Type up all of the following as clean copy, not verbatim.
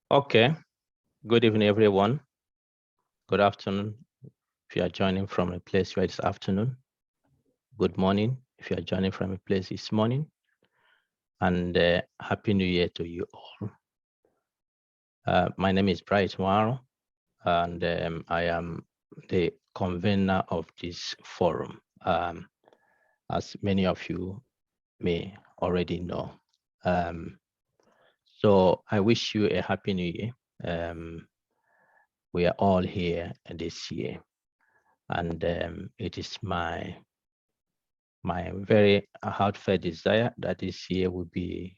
Okay, good evening, everyone. Good afternoon, if you are joining from a place where it's afternoon. Good morning, if you are joining from a place it's morning. And Happy New Year to you all. My name is Bright Nwaro, and I am the convener of this forum, as many of you may already know. So I wish you a Happy New Year. We are all here this year, and it is my very heartfelt desire that this year will be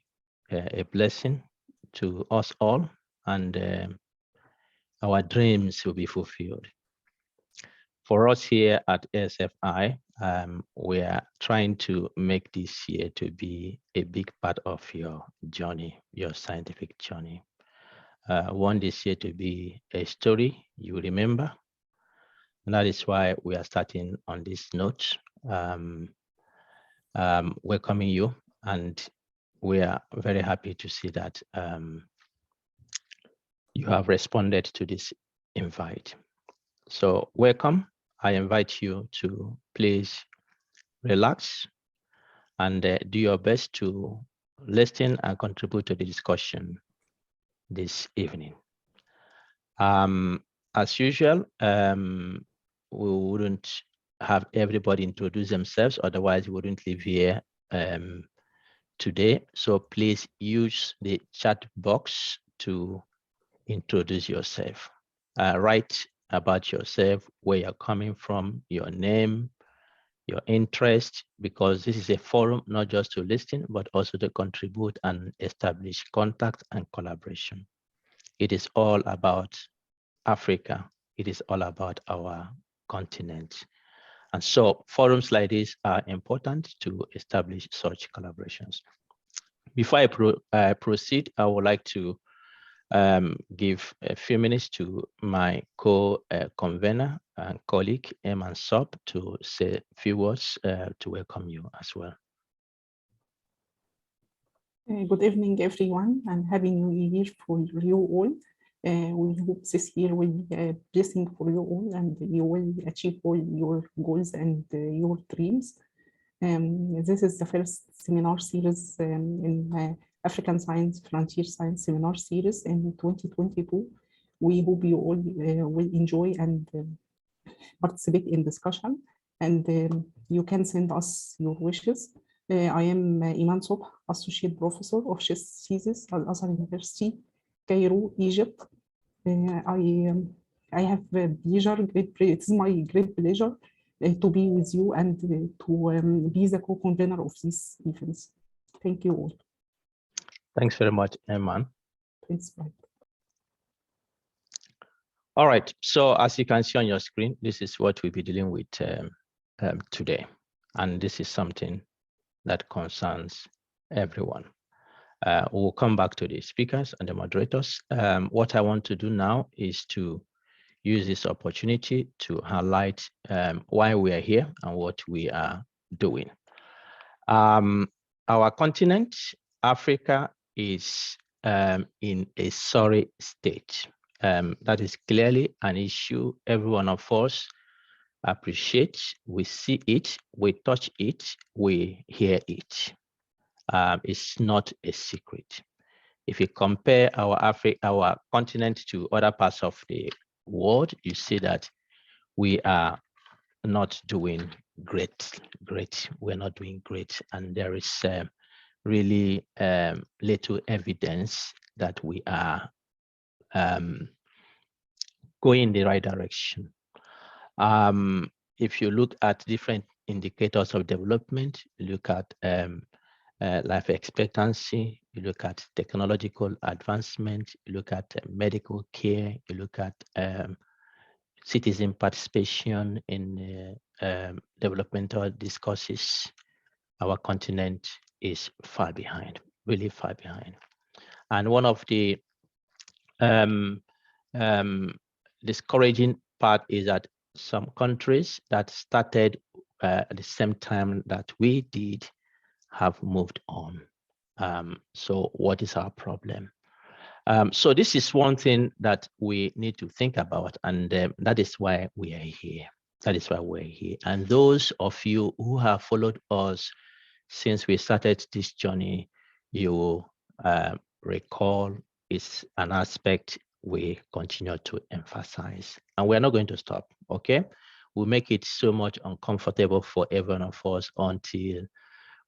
a blessing to us all, and our dreams will be fulfilled. For us here at ASFI, we are trying to make this year to be a big part of your journey, your scientific journey. Want this year to be a story you remember. And that is why we are starting on this note, welcoming you. And we are very happy to see that you have responded to this invite. So welcome. I invite you to please relax and do your best to listen and contribute to the discussion this evening. As usual, we wouldn't have everybody introduce themselves, otherwise we wouldn't live here today. So please use the chat box to introduce yourself. Write about yourself, where you're coming from, your name, your interest, because this is a forum not just to listen, but also to contribute and establish contact and collaboration. It is all about Africa. It is all about our continent. And so forums like this are important to establish such collaborations. Before I proceed, I would like to give a few minutes to my co-convener and colleague, Emmanuel Ogu, to say a few words to welcome you as well. Good evening, everyone, and Happy New Year for you all. We hope this year will be a blessing for you all, and you will achieve all your goals and your dreams. This is the first seminar series in African Science, Frontier Science Seminar Series in 2022. We hope you all will enjoy and participate in discussion, and you can send us your wishes. I am Emmanuel Ogu, Associate Professor of Chess Thesis at Al-Azhar University, Cairo, Egypt. I have it is my great pleasure to be with you and to be the co-convener of these events. Thank you all. Thanks very much, Eman. Thanks, Bright. All right, so as you can see on your screen, this is what we'll be dealing with today. And this is something that concerns everyone. We'll come back to the speakers and the moderators. What I want to do now is to use this opportunity to highlight why we are here and what we are doing. Our continent, Africa, is in a sorry state. That is clearly an issue every one of us appreciates. We see it, we touch it, we hear it. It's not a secret. If you compare our continent to other parts of the world, you see that we are not doing great. We're not doing great, and there is really little evidence that we are going in the right direction. If you look at different indicators of development, you look at life expectancy, you look at technological advancement, you look at medical care, you look at citizen participation in developmental discourses, our continent is far behind, really far behind. And one of the discouraging part is that some countries that started at the same time that we did have moved on. So what is our problem? So this is one thing that we need to think about, and that is why we are here. That is why we're here. And those of you who have followed us since we started this journey, you will recall is an aspect we continue to emphasize. And we're not going to stop, okay? We'll make it so much uncomfortable for every one of us until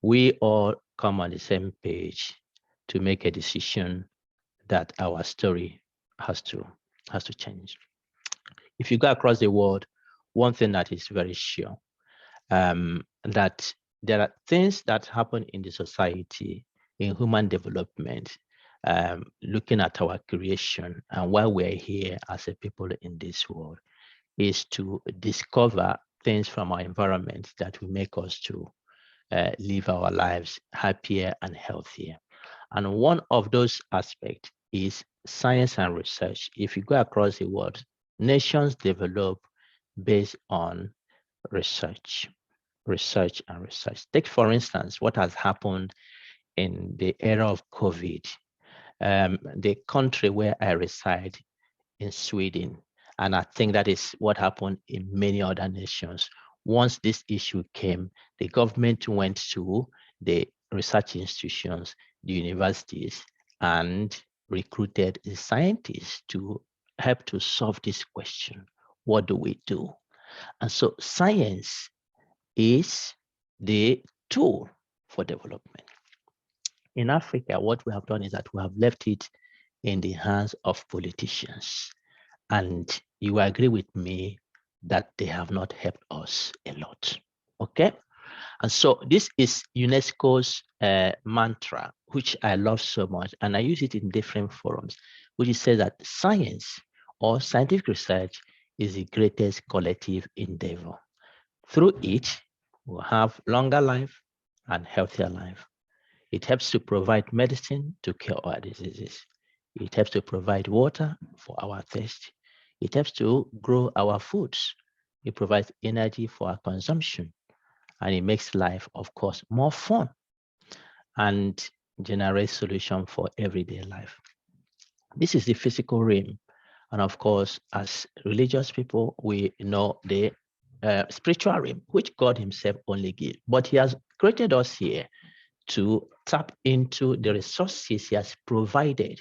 we all come on the same page to make a decision that our story has to change. If you go across the world, one thing that is very sure, that there are things that happen in the society, in human development, looking at our creation and why we're here as a people in this world, is to discover things from our environment that will make us to live our lives happier and healthier. And one of those aspects is science and research. If you go across the world, nations develop based on research. Take, for instance, what has happened in the era of COVID. The country where I reside in Sweden, and I think that is what happened in many other nations. Once this issue came, the government went to the research institutions, the universities, and recruited the scientists to help to solve this question. What do we do? And so science is the tool for development. In Africa, what we have done is that we have left it in the hands of politicians. And you agree with me that they have not helped us a lot, okay? And so this is UNESCO's mantra, which I love so much, and I use it in different forums, which says that science or scientific research is the greatest collective endeavor. Through it, we'll have longer life and healthier life. It helps to provide medicine to cure our diseases. It helps to provide water for our thirst. It helps to grow our foods. It provides energy for our consumption. And it makes life, of course, more fun and generates solutions for everyday life. This is the physical realm. And of course, as religious people, we know the spiritual realm, which God himself only gives. But he has created us here to tap into the resources he has provided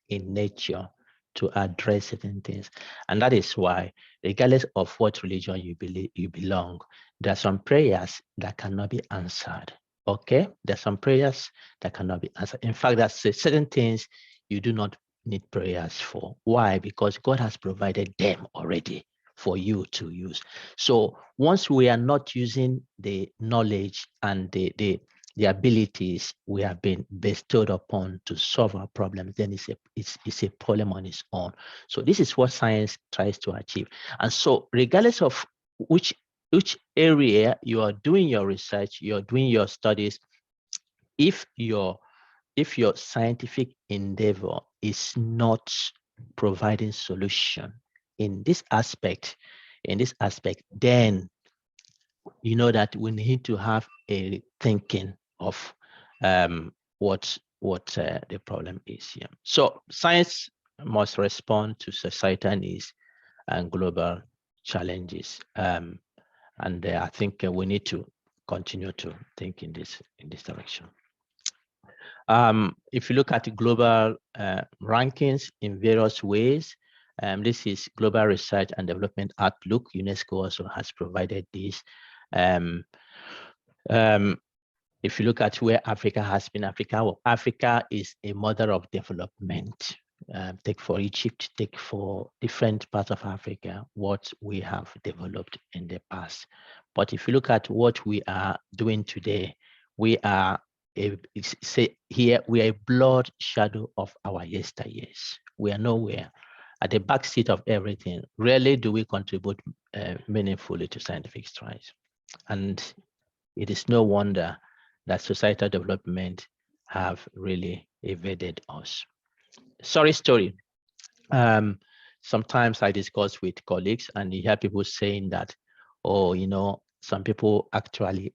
in nature to address certain things. And that is why, regardless of what religion you belong, there are some prayers that cannot be answered. Okay? There are some prayers that cannot be answered. In fact, there's certain things you do not need prayers for. Why? Because God has provided them already for you to use. So once we are not using the knowledge and the abilities we have been bestowed upon to solve our problems, then it's a problem on its own. So this is what science tries to achieve. And so regardless of which area you are doing your research, you're doing your studies, if your scientific endeavor is not providing solution in this aspect, then you know that we need to have a thinking of what the problem is here. So science must respond to societal needs and global challenges, and I think we need to continue to think in this direction. If you look at global rankings in various ways, this is Global Research and Development Outlook. UNESCO also has provided this. If you look at where Africa has been, Africa is a mother of development. Take for Egypt, take for different parts of Africa, what we have developed in the past. But if you look at what we are doing today, we are we are a blood shadow of our yesteryears. We are nowhere, at the back seat of everything. Rarely do we contribute meaningfully to scientific strides. And it is no wonder that societal development have really evaded us. Sorry story. Sometimes I discuss with colleagues and you hear people saying that, oh, you know, some people actually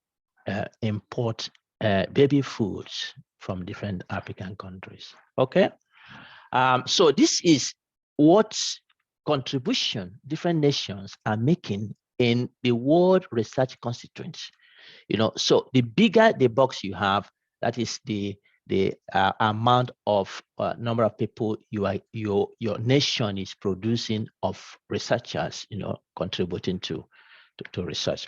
import baby foods from different African countries. Okay. So this is what contribution different nations are making in the world research constituents. So the bigger the box you have, that is the amount of number of people your nation is producing of researchers, contributing to research.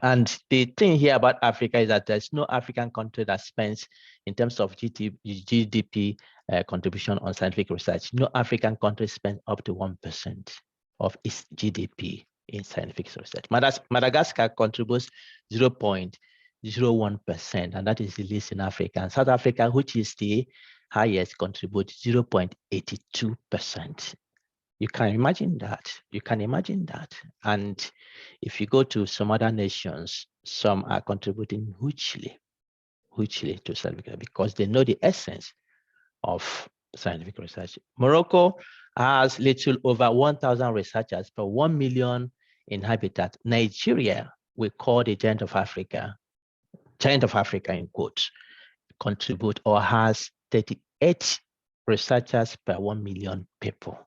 And the thing here about Africa is that there's no African country that spends, in terms of GDP contribution on scientific research, no African country spends up to 1% of its GDP in scientific research. Madagascar contributes 0.01%, and that is the least in Africa. And South Africa, which is the highest, contributes 0.82%. You can imagine that. You can imagine that. And if you go to some other nations, some are contributing hugely to scientific because they know the essence of scientific research. Morocco has little over 1,000 researchers per 1 million inhabitants. Nigeria, we call the giant of Africa in quotes, contribute or has 38 researchers per 1 million people.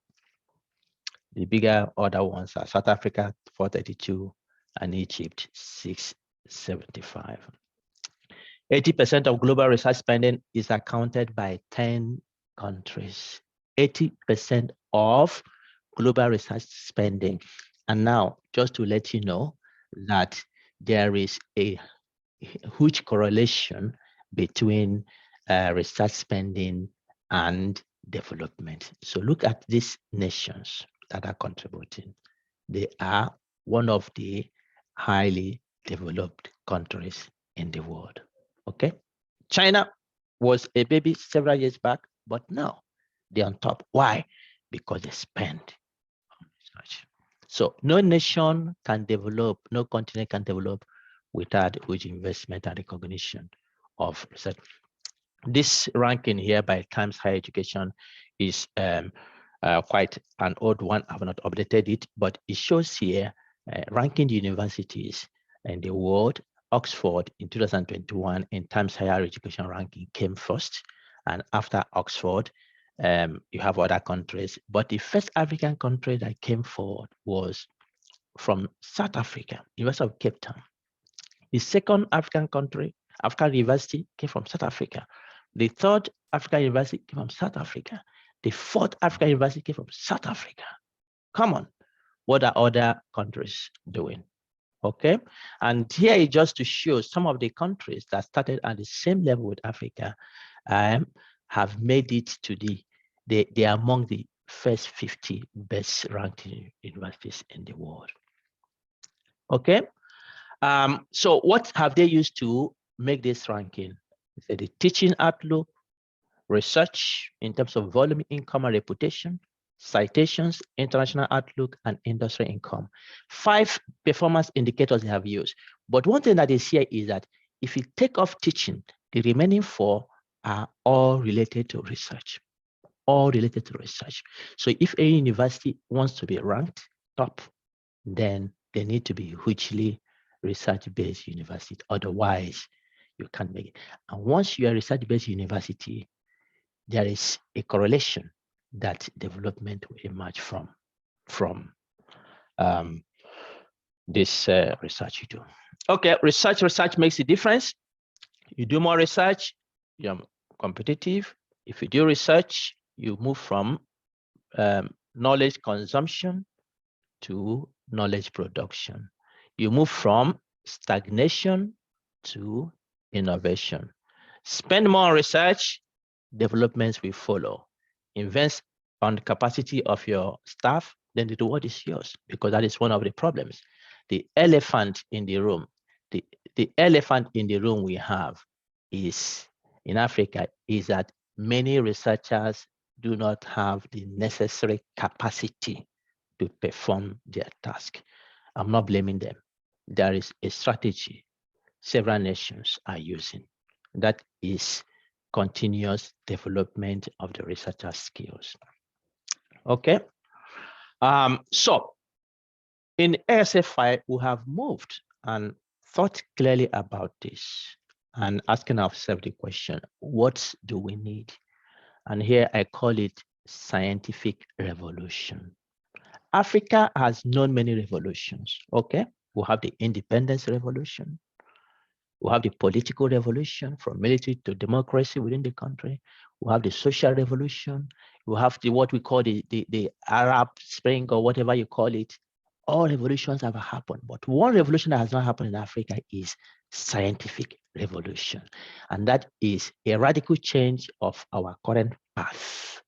The bigger other ones are South Africa, 432, and Egypt, 675. 80% of global research spending is accounted by 10 countries. 80% of global research spending. And now, just to let you know that there is a huge correlation between research spending and development. So look at these nations that are contributing. They are one of the highly developed countries in the world. Okay, China was a baby several years back, but now they're on top. Why? Because they spend on research. So no nation can develop, no continent can develop without huge investment and recognition of research. This ranking here by Times Higher Education is quite an old one. I have not updated it, but it shows here ranking universities in the world. Oxford in 2021 in Times Higher Education ranking came first, and after Oxford, you have other countries. But the first African country that came forward was from South Africa, University of Cape Town. The second African country, African university, came from South Africa. The third African university came from South Africa. The fourth African university came from South Africa. Come on, what are other countries doing? Okay, and here is just to show some of the countries that started at the same level with Africa have made it to they are among the first 50 best ranked universities in the world. Okay, so what have they used to make this ranking? So the teaching outlook, research in terms of volume, income, and reputation, citations, international outlook, and industry income. 5 performance indicators they have used. But one thing that is here is that if you take off teaching, the remaining 4 are all related to research. All related to research. So if a university wants to be ranked top, then they need to be hugely research-based university. Otherwise, you can't make it. And once you are a research-based university, there is a correlation that development will emerge from this research you do. Okay, research makes a difference. You do more research, you're competitive. If you do research, you move from knowledge consumption to knowledge production. You move from stagnation to innovation. Spend more on research, developments will follow. Invest on the capacity of your staff, then the reward is yours, because that is one of the problems. The elephant in the room, the elephant in the room we have is in Africa is that many researchers do not have the necessary capacity to perform their task. I'm not blaming them. There is a strategy several nations are using. That is continuous development of the researcher skills. Okay. So in ASFI, we have moved and thought clearly about this and asking ourselves the question, what do we need? And here I call it scientific revolution. Africa has known many revolutions, okay? We have the independence revolution. We have the political revolution from military to democracy within the country. We have the social revolution. We have what we call the Arab Spring or whatever you call it. All revolutions have happened, but one revolution that has not happened in Africa is scientific revolution. And that is a radical change of our current path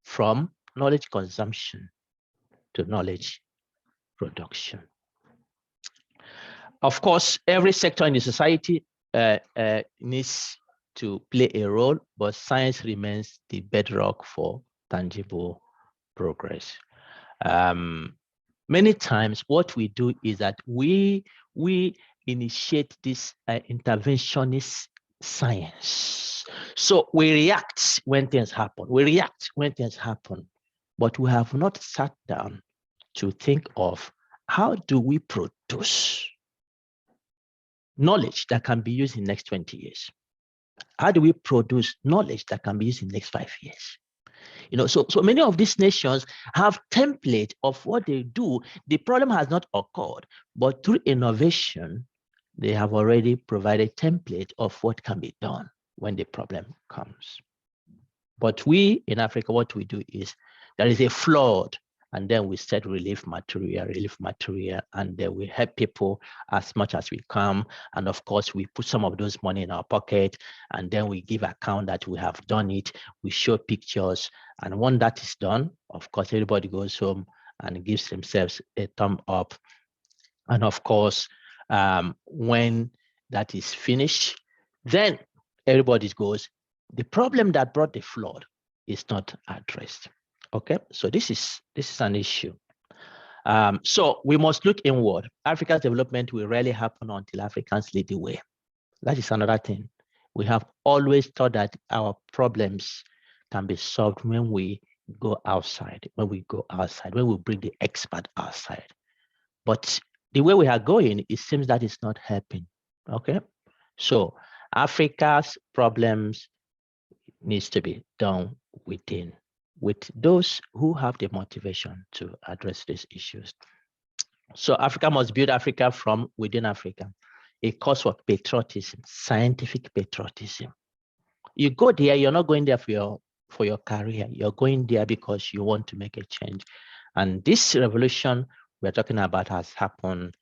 from knowledge consumption to knowledge production. Of course, every sector in the society needs to play a role, but science remains the bedrock for tangible progress. Many times what we do is that we initiate this interventionist science. So we react when things happen. We react when things happen, but we have not sat down to think of how do we produce knowledge that can be used in the next 20 years? How do we produce knowledge that can be used in the next 5 years? You know, so many of these nations have template of what they do. The problem has not occurred, but through innovation, they have already provided template of what can be done when the problem comes. But we in Africa, what we do is there is a flood, and then we set relief material, and then we help people as much as we can. And of course, we put some of those money in our pocket, and then we give account that we have done it. We show pictures, and when that is done, of course, everybody goes home and gives themselves a thumb up. And of course, when that is finished, then everybody goes, the problem that brought the flood is not addressed. Okay, so this is an issue. So we must look inward. Africa's development will rarely happen until Africans lead the way. That is another thing. We have always thought that our problems can be solved when we go outside, when we bring the expert outside. But the way we are going, it seems that it's not helping. Okay, so Africa's problems needs to be done within, with those who have the motivation to address these issues. So Africa must build Africa from within Africa. A cause for patriotism, scientific patriotism. You go there, you're not going there for your career. You're going there because you want to make a change. And this revolution we're talking about has happened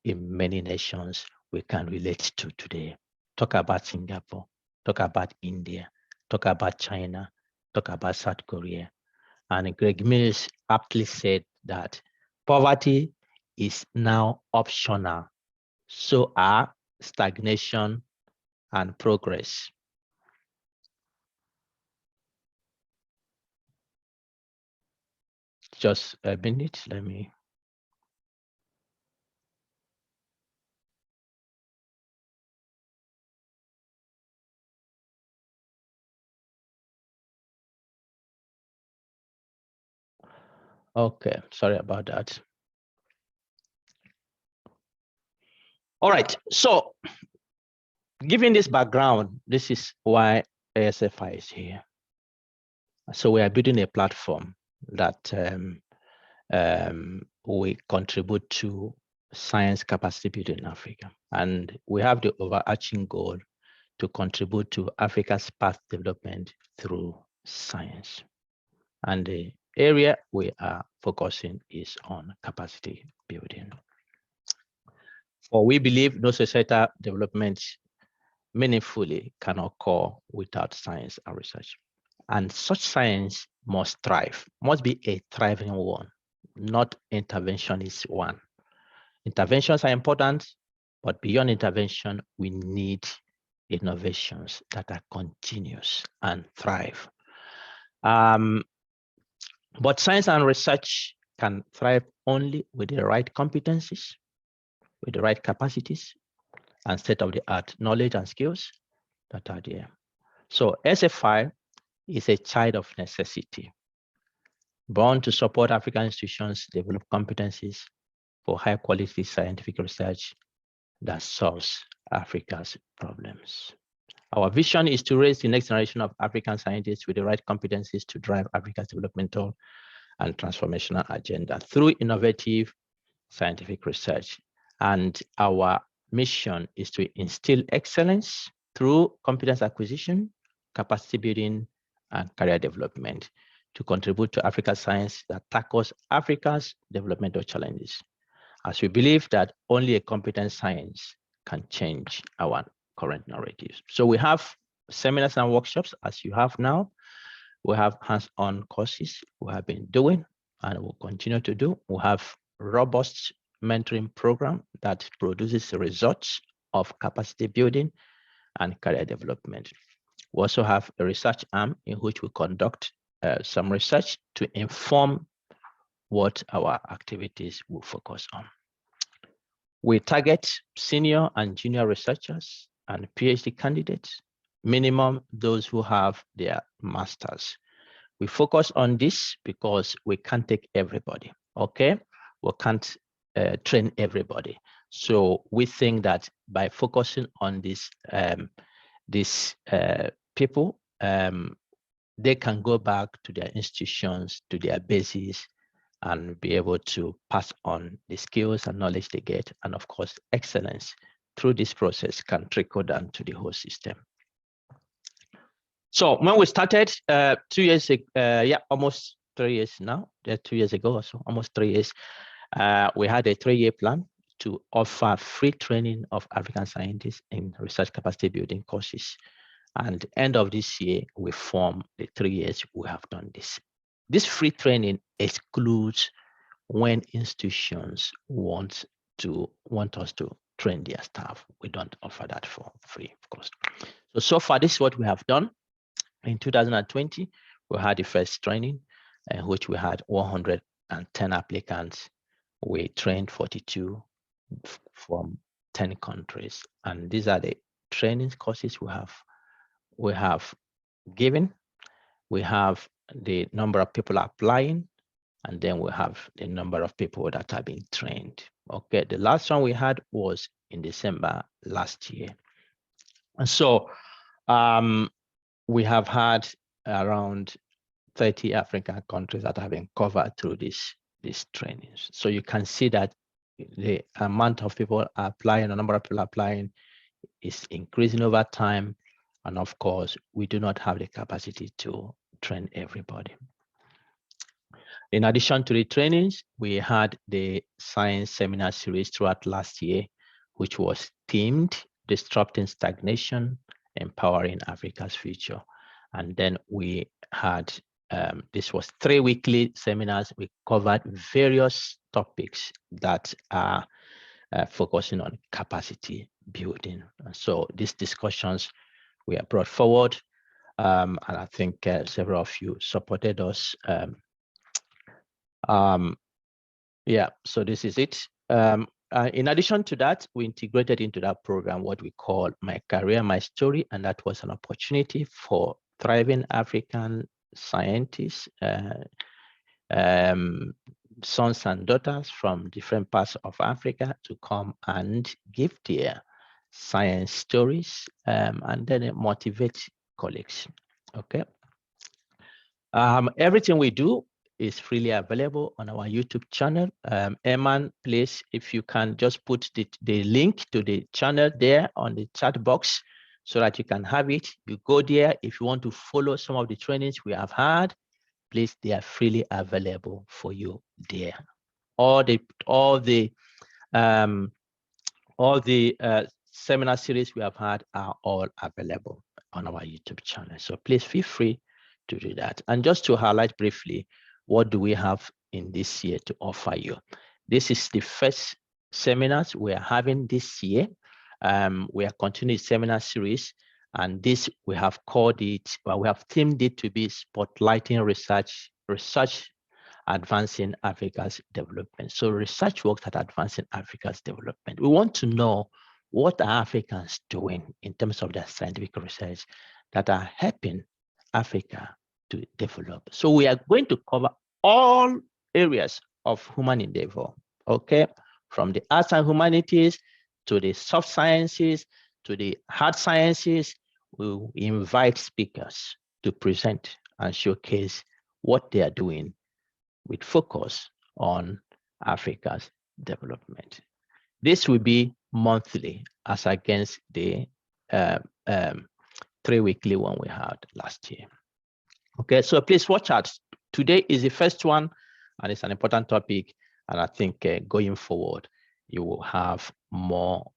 in many nations we can relate to today. Talk about Singapore, talk about India, talk about China, talk about South Korea. And Greg Mills aptly said that poverty is now optional. So are stagnation and progress. Just a minute, let me. Okay, sorry about that. All right, so given this background, this is why ASFI is here. So we are building a platform that we contribute to science capacity building in Africa. And we have the overarching goal to contribute to Africa's path development through science. And the area we are focusing is on capacity building. For we believe no societal development meaningfully can occur without science and research. And such science must thrive, must be a thriving one, not interventionist one. Interventions are important, but beyond intervention, we need innovations that are continuous and thrive. But science and research can thrive only with the right competencies, with the right capacities, and state-of-the-art knowledge and skills that are there. So ASFI is a child of necessity, born to support African institutions develop competencies for high-quality scientific research that solves Africa's problems. Our vision is to raise the next generation of African scientists with the right competencies to drive Africa's developmental and transformational agenda through innovative scientific research. And our mission is to instill excellence through competence acquisition, capacity building, and career development to contribute to Africa's science that tackles Africa's developmental challenges, as we believe that only a competent science can change our current narratives. So we have seminars and workshops, as you have now. We have hands-on courses we have been doing and will continue to do. We have robust mentoring program that produces results of capacity building and career development. We also have a research arm in which we conduct some research to inform what our activities will focus on. We target senior and junior researchers and PhD candidates, minimum those who have their masters. We focus on this because we can't take everybody, okay? We can't train everybody. So we think that by focusing on these people, they can go back to their institutions, to their bases, and be able to pass on the skills and knowledge they get. And of course, excellence through this process can trickle down to the whole system. So when we started 2 years ago, almost 3 years now, 2 years ago or so, almost 3 years, we had a 3-year plan to offer free training of African scientists in research capacity building courses. And end of this year, we form the 3 years we have done this. This free training excludes when institutions want us to train their staff. We don't offer that for free, of course. So far, this is what we have done. In 2020, we had the first training, in which we had 110 applicants. We trained 42 from 10 countries. And these are the training courses we have given. We have the number of people applying, and then we have the number of people that are being trained. Okay, the last one we had was in December last year. And so we have had around 30 African countries that have been covered through these trainings. So you can see that the amount of people applying, the number of people applying is increasing over time. And of course, we do not have the capacity to train everybody. In addition to the trainings, we had the science seminar series throughout last year, which was themed Disrupting Stagnation, Empowering Africa's Future. And then we had, this was 3 weekly seminars. We covered various topics that are focusing on capacity building. So these discussions were brought forward, and I think several of you supported us. So this is it. In addition to that, we integrated into that program what we call My Career, My Story, and that was an opportunity for thriving African scientists, sons and daughters from different parts of Africa to come and give their science stories, and then motivate colleagues. Okay. Everything we do is freely available on our YouTube channel. Eman, please, if you can just put the link to the channel there on the chat box so that you can have it. You go there. If you want to follow some of the trainings we have had, please, they are freely available for you there. All the seminar series we have had are all available on our YouTube channel. So please feel free to do that. And just to highlight briefly, what do we have in this year to offer you? This is the first seminars we are having this year. We are continuing seminar series, and this we have called it, well, we have themed it to be Spotlighting Research Advancing Africa's Development. So research work at advancing Africa's development. We want to know what are Africans doing in terms of their scientific research that are helping Africa to develop. So we are going to cover all areas of human endeavor, okay? From the arts and humanities to the soft sciences to the hard sciences. we invite speakers to present and showcase what they are doing with focus on Africa's development. This will be monthly as against the 3-weekly one we had last year. Okay, so please watch out. Today is the first one, and it's an important topic. And I think going forward, you will have more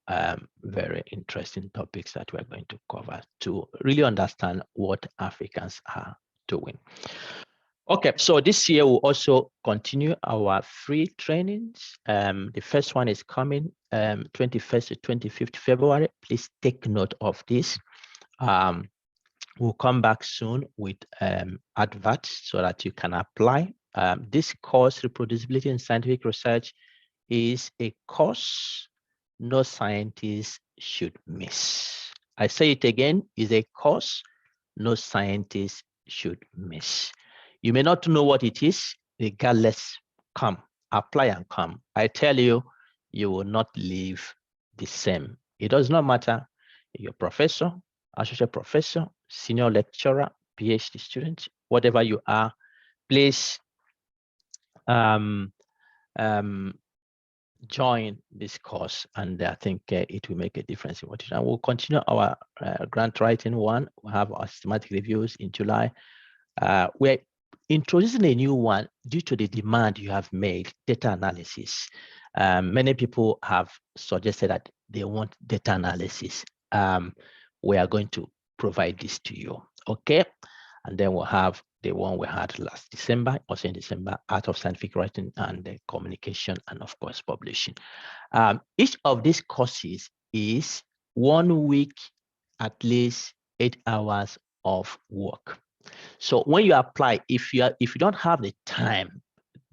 very interesting topics that we're going to cover to really understand what Africans are doing. Okay, so this year we'll also continue our free trainings. The first one is coming 21st to 25th February. Please take note of this. We'll come back soon with adverts so that you can apply. This course, Reproducibility in Scientific Research, is a course no scientist should miss. I say it again, is a course no scientist should miss. You may not know what it is, regardless, come, apply and come. I tell you, you will not leave the same. It does not matter if you're a professor, associate professor, senior lecturer, PhD student, whatever you are, please join this course, and I think it will make a difference in what you do. And we'll continue our grant writing one. We'll have our systematic reviews in July. We're introducing a new one due to the demand you have made, data analysis. Many people have suggested that they want data analysis. We are going to provide this to you, okay? And then we'll have the one we had last December, also in December, Art of Scientific Writing and Communication, and of course, publishing. Each of these courses is 1 week, at least 8 hours of work. So when you apply, if you don't have the time,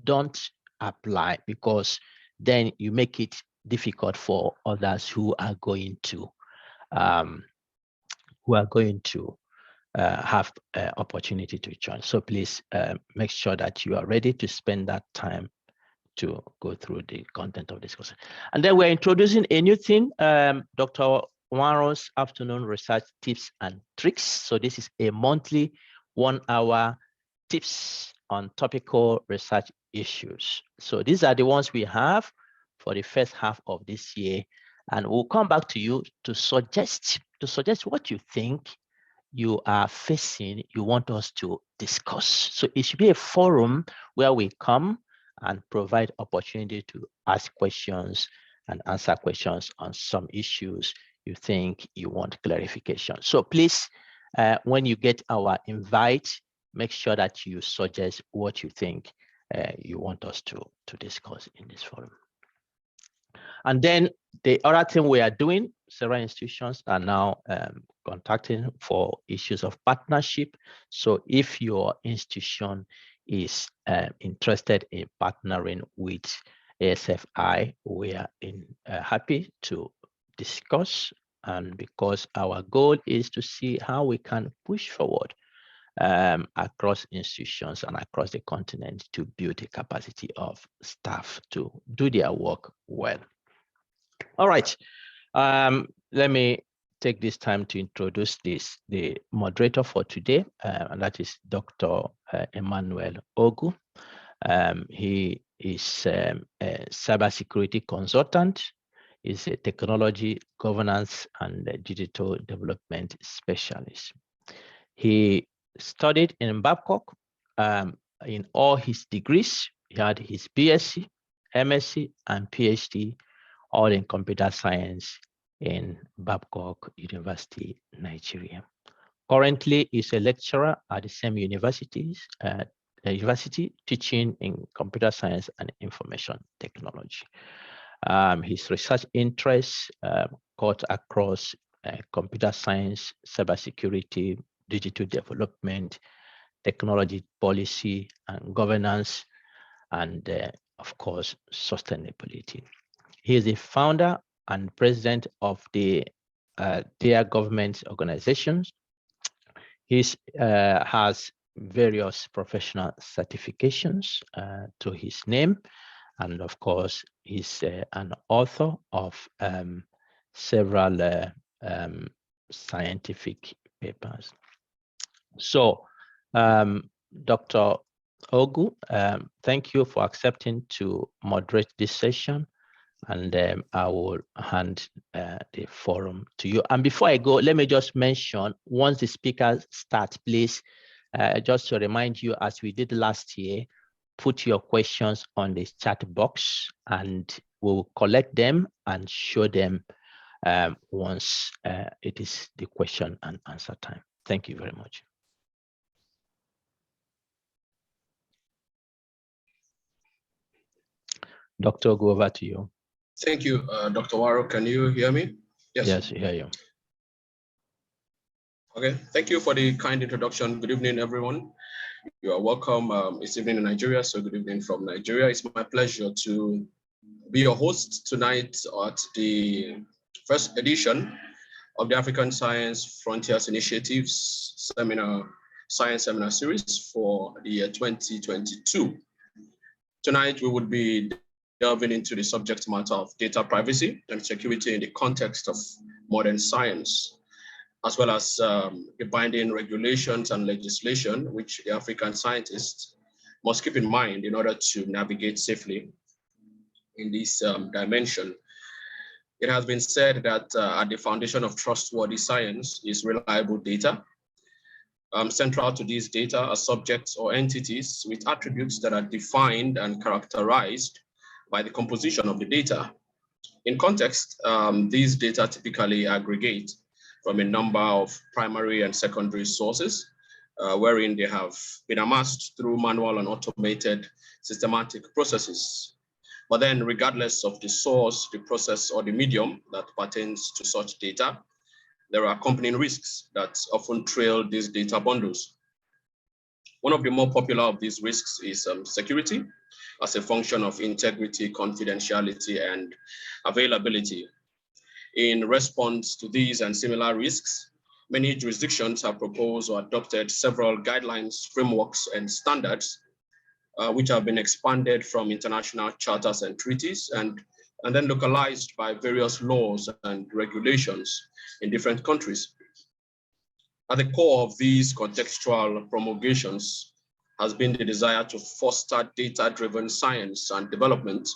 don't apply, because then you make it difficult for others who are going to have opportunity to join. So please make sure that you are ready to spend that time to go through the content of this course. And then we're introducing a new thing, Dr. Wanro's afternoon research tips and tricks. So this is a monthly 1-hour tips on topical research issues. So these are the ones we have for the first half of this year. And we'll come back to you to suggest what you think you are facing, you want us to discuss. So it should be a forum where we come and provide opportunity to ask questions and answer questions on some issues you think you want clarification. So please, when you get our invite, make sure that you suggest what you think you want us to discuss in this forum. And then the other thing we are doing, several institutions are now contacting for issues of partnership. So if your institution is interested in partnering with ASFI, we are happy to discuss, and because our goal is to see how we can push forward across institutions and across the continent to build the capacity of staff to do their work well. All right, let me take this time to introduce the moderator for today, and that is Dr. Emmanuel Ogu. He is a cybersecurity consultant. He's a technology, governance, and digital development specialist. He studied in Babcock in all his degrees. He had his BSc, MSc, and PhD, all in computer science in Babcock University, Nigeria. Currently, he's a lecturer at the same university, teaching in computer science and information technology. His research interests cut across computer science, cybersecurity, digital development, technology policy and governance, and of course, sustainability. He is the founder and president of the their government organizations. He has various professional certifications to his name, and of course, he's an author of several scientific papers. So, Dr. Ogu, thank you for accepting to moderate this session, and I will hand the forum to you. And before I go, let me just mention, once the speakers start, please, just to remind you, as we did last year, put your questions on the chat box, and we'll collect them and show them once it is the question and answer time. Thank you very much. Doctor, go over to you. Thank you, Dr. Waro. Can you hear me? Yes, I hear you. Okay, thank you for the kind introduction. Good evening, everyone. You are welcome. It's evening in Nigeria, so good evening from Nigeria. It's my pleasure to be your host tonight at the first edition of the African Science Frontiers Initiatives Science Seminar Series for the year 2022. Tonight, we would be delving into the subject matter of data privacy and security in the context of modern science, as well as the binding regulations and legislation which the African scientists must keep in mind in order to navigate safely in this dimension. It has been said that at the foundation of trustworthy science is reliable data. Central to these data are subjects or entities with attributes that are defined and characterized by the composition of the data. In context, these data typically aggregate from a number of primary and secondary sources, wherein they have been amassed through manual and automated systematic processes. But then, regardless of the source, the process, or the medium that pertains to such data, there are accompanying risks that often trail these data bundles. One of the more popular of these risks is security, as a function of integrity, confidentiality, and availability. In response to these and similar risks, many jurisdictions have proposed or adopted several guidelines, frameworks, and standards, which have been expanded from international charters and treaties, and then localized by various laws and regulations in different countries. At the core of these contextual promulgations has been the desire to foster data-driven science and development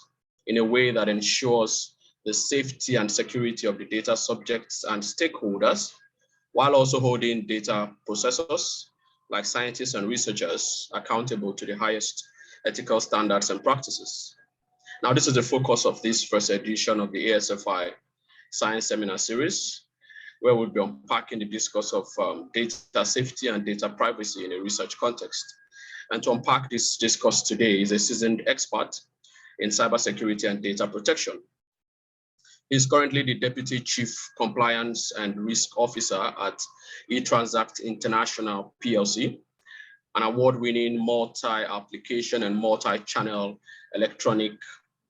in a way that ensures the safety and security of the data subjects and stakeholders, while also holding data processors like scientists and researchers accountable to the highest ethical standards and practices. Now, this is the focus of this first edition of the ASFI Science Seminar Series, where we'll be unpacking the discourse of data safety and data privacy in a research context. And to unpack this discourse today is a seasoned expert in cybersecurity and data protection. He's currently the Deputy Chief Compliance and Risk Officer at eTransact International PLC, an award-winning multi-application and multi-channel electronic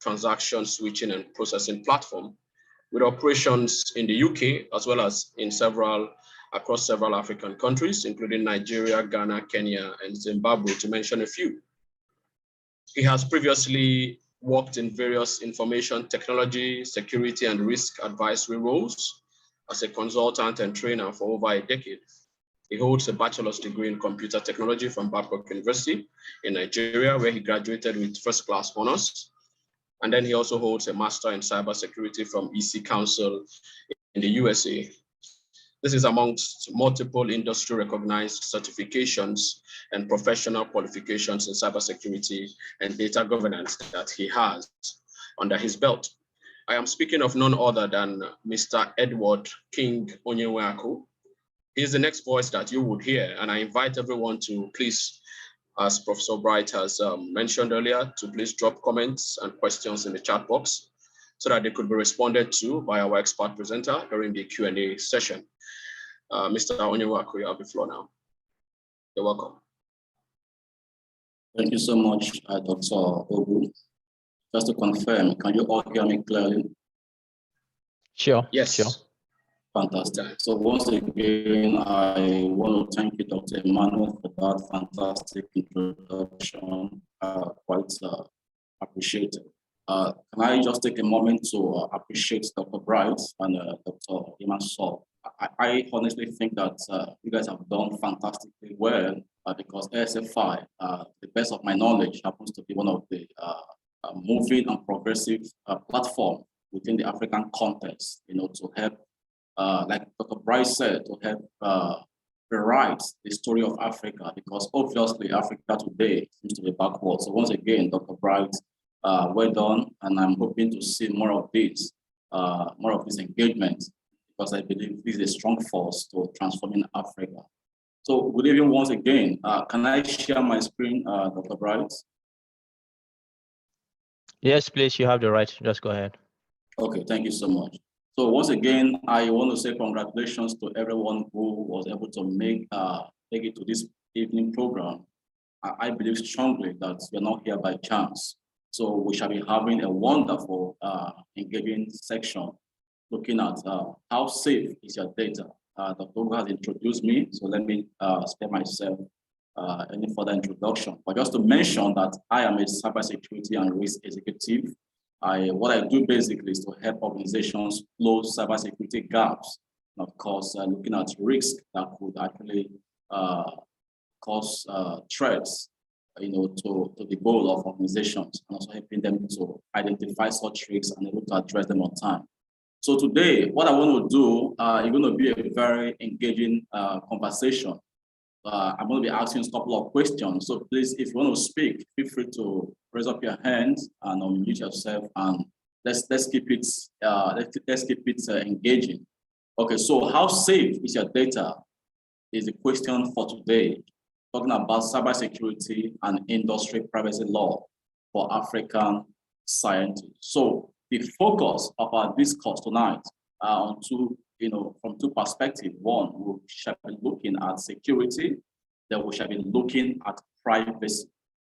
transaction switching and processing platform with operations in the UK, as well as in across several African countries, including Nigeria, Ghana, Kenya, and Zimbabwe, to mention a few. He has previously worked in various information technology, security, and risk advisory roles as a consultant and trainer for over a decade. He holds a bachelor's degree in computer technology from Babcock University in Nigeria, where he graduated with first-class honors. And then he also holds a master in cybersecurity from EC Council in the USA. This is amongst multiple industry recognized certifications and professional qualifications in cybersecurity and data governance that he has under his belt. I am speaking of none other than Mr. Edward King Onyenweaku. He's the next voice that you would hear, and I invite everyone to please, as Professor Bright has mentioned earlier, to please drop comments and questions in the chat box so that they could be responded to by our expert presenter during the Q&A session. Mr. Onyenweaku, you have the floor now. You're welcome. Thank you so much, Dr. Ogu. Just to confirm, can you all hear me clearly? Sure. Yes. Sure. Fantastic. So once again, I want to thank you, Dr. Emmanuel, for that fantastic introduction. Quite appreciated. Can I just take a moment to appreciate Dr. Bright and Dr. Emmanuel I honestly think that you guys have done fantastically well because ASFI, the best of my knowledge, happens to be one of the moving and progressive platform within the African context, to help, like Dr. Bryce said, to help rewrite the story of Africa, because obviously Africa today seems to be backwards. So once again, Dr. Bryce, well done, and I'm hoping to see more of this engagement, because I believe this is a strong force to transforming Africa. So good evening once again. Can I share my screen, Dr. Bryce? Yes, please, you have the right. Just go ahead. Okay, thank you so much. So once again, I want to say congratulations to everyone who was able to make it to this evening program. I believe strongly that you're not here by chance. So we shall be having a wonderful engaging section looking at how safe is your data. Dr. Ogu has introduced me, so let me spare myself any further introduction. But just to mention that I am a cybersecurity and risk executive. What I do basically is to help organizations close cybersecurity gaps, and of course, looking at risks that could actually cause threats, to the goal of organizations, and also helping them to identify such risks and able to address them on time. So today, what I want to do is going to be a very engaging conversation. I'm going to be asking a couple of questions. So please, if you want to speak, feel free to raise up your hands and unmute yourself, and let's keep it engaging. Okay, so how safe is your data is the question for today, talking about cybersecurity and industry privacy law for African scientists. So the focus of our discourse tonight on from two perspectives. One, we shall be looking at security, then we shall be looking at privacy,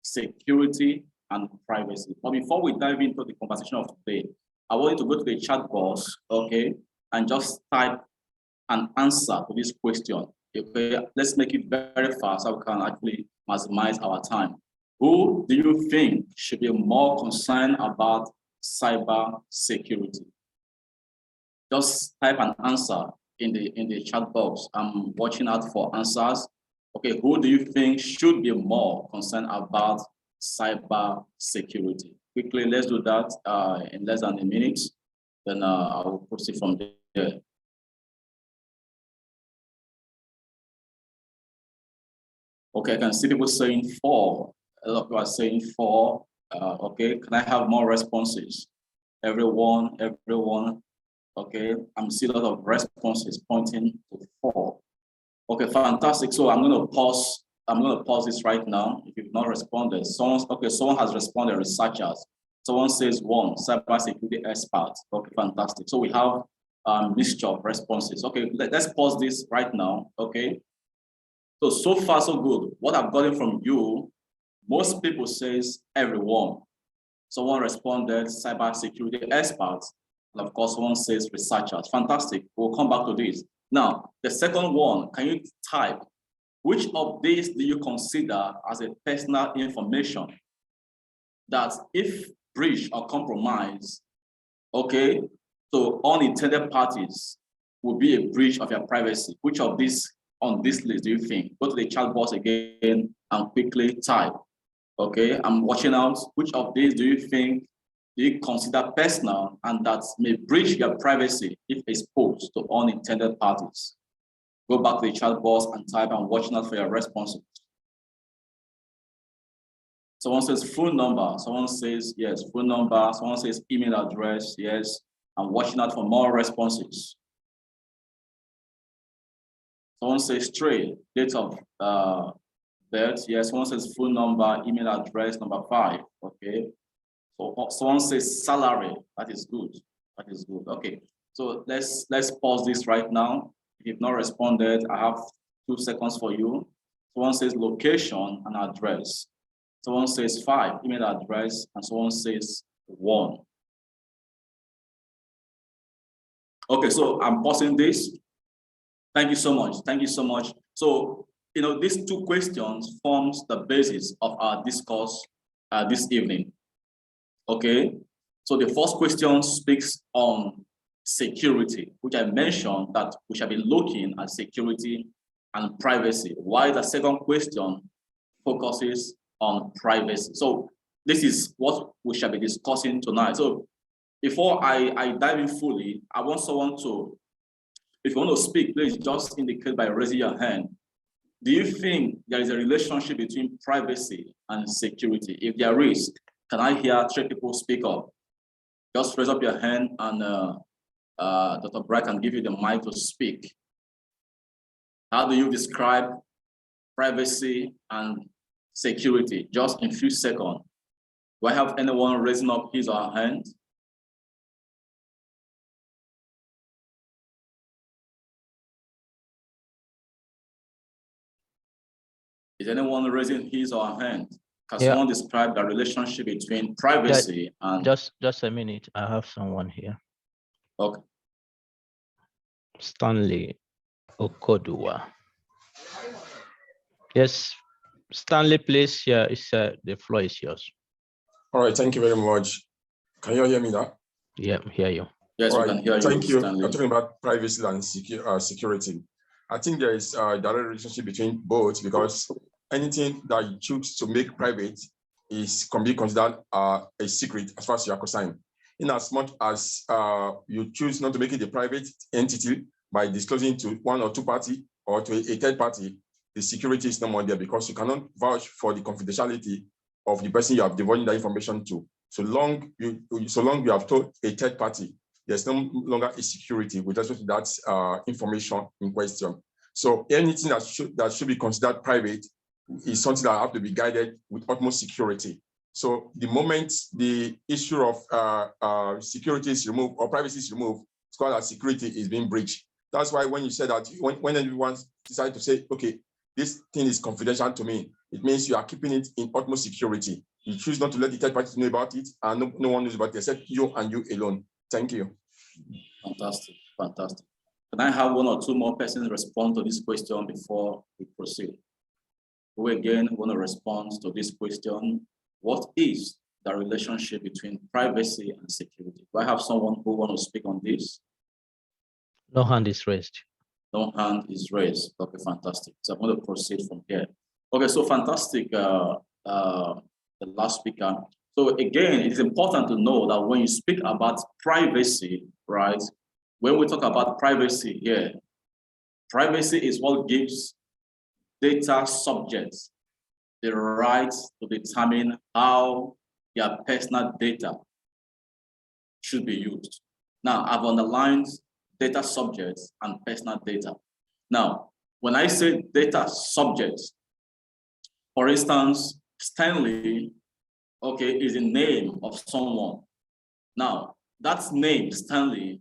security and privacy. But before we dive into the conversation of today, I want you to go to the chat box, okay, and just type an answer to this question. Okay, let's make it very fast so we can actually maximize our time. Who do you think should be more concerned about cyber security? Just type an answer in the chat box. I'm watching out for answers. Okay, who do you think should be more concerned about cyber security? Quickly, let's do that in less than a minute. Then I will proceed from there. Okay, I can see people saying 4. A lot of people are saying 4. Okay, can I have more responses? Everyone. Okay, I'm seeing a lot of responses pointing to 4. Okay, fantastic. So I'm going to pause. I'm going to pause this right now. If you've not responded, someone has responded. Researchers. Someone says 1. Cybersecurity expert. Okay, fantastic. So we have a mixture of responses. Okay, let's pause this right now. Okay. So far so good. What I've gotten from you, most people says everyone. Someone responded cybersecurity experts, and of course someone says researchers. Fantastic. We'll come back to this. Now, the second one, can you type which of these do you consider as a personal information that if breached or compromised, okay, so unintended parties will be a breach of your privacy? Which of these on this list do you think? Go to the chat box again and quickly type. Okay, I'm watching out. Which of these do you think do you consider personal and that may breach your privacy if exposed to unintended parties? Go back to the chat box and type. I'm watching out for your responses. Someone says phone number. Someone says yes, phone number. Someone says email address. Yes, I'm watching out for more responses. Someone says trade, date of birth. Yes, someone says phone number, email address, number 5. Okay. So someone says salary. That is good. That is good. Okay. So let's pause this right now. If you've not responded, I have 2 seconds for you. Someone says location and address. Someone says 5, email address, and someone says 1. Okay, so I'm pausing this. Thank you so much. Thank you so much. So, these 2 questions forms the basis of our discourse this evening. Okay. So the first question speaks on security, which I mentioned that we shall be looking at security and privacy, while the second question focuses on privacy. So this is what we shall be discussing tonight. So before I dive in fully, I want someone to, if you want to speak, please just indicate by raising your hand. Do you think there is a relationship between privacy and security? If there is, can I hear 3 people speak up? Just raise up your hand and Dr. Bright can give you the mic to speak. How do you describe privacy and security? Just in a few seconds. Do I have anyone raising up his or her hand? Is anyone raising his or her hand? Can someone describe the relationship between privacy and... Just a minute, I have someone here. Okay. Stanley Okodua. Yes, Stanley, please, the floor is yours. All right, thank you very much. Can you hear me now? Yeah, hear you. Yes, we can hear you. Thank you. Stanley. I'm talking about privacy and security. I think there is a direct relationship between both, because anything that you choose to make private can be considered a secret as far as you are concerned. In as much as you choose not to make it a private entity by disclosing to 1 or 2 party or to a third party, the security is no more there, because you cannot vouch for the confidentiality of the person you have divulged that information to. So long you have told a third party, there's no longer a security with respect to that information in question. So anything that should be considered private is something that have to be guided with utmost security. So the moment the issue of security is removed or privacy is removed, it's called that security is being breached. That's why when you said that, when everyone decided to say, okay, this thing is confidential to me, it means you are keeping it in utmost security. You choose not to let the third party know about it, and no one knows about it except you and you alone. Thank you. Fantastic, fantastic. Can I have 1 or 2 more persons respond to this question before we proceed? Who again want to respond to this question? What is the relationship between privacy and security? Do I have someone who want to speak on this? No hand is raised. No hand is raised. Okay, fantastic. So I'm going to proceed from here. Okay, so fantastic, the last speaker. So again, it is important to know that when you speak about privacy, right? When we talk about privacy here, privacy is what gives data subjects the right to determine how their personal data should be used. Now, I've underlined data subjects and personal data. Now, when I say data subjects, for instance, Stanley, okay, is the name of someone. Now, that name, Stanley,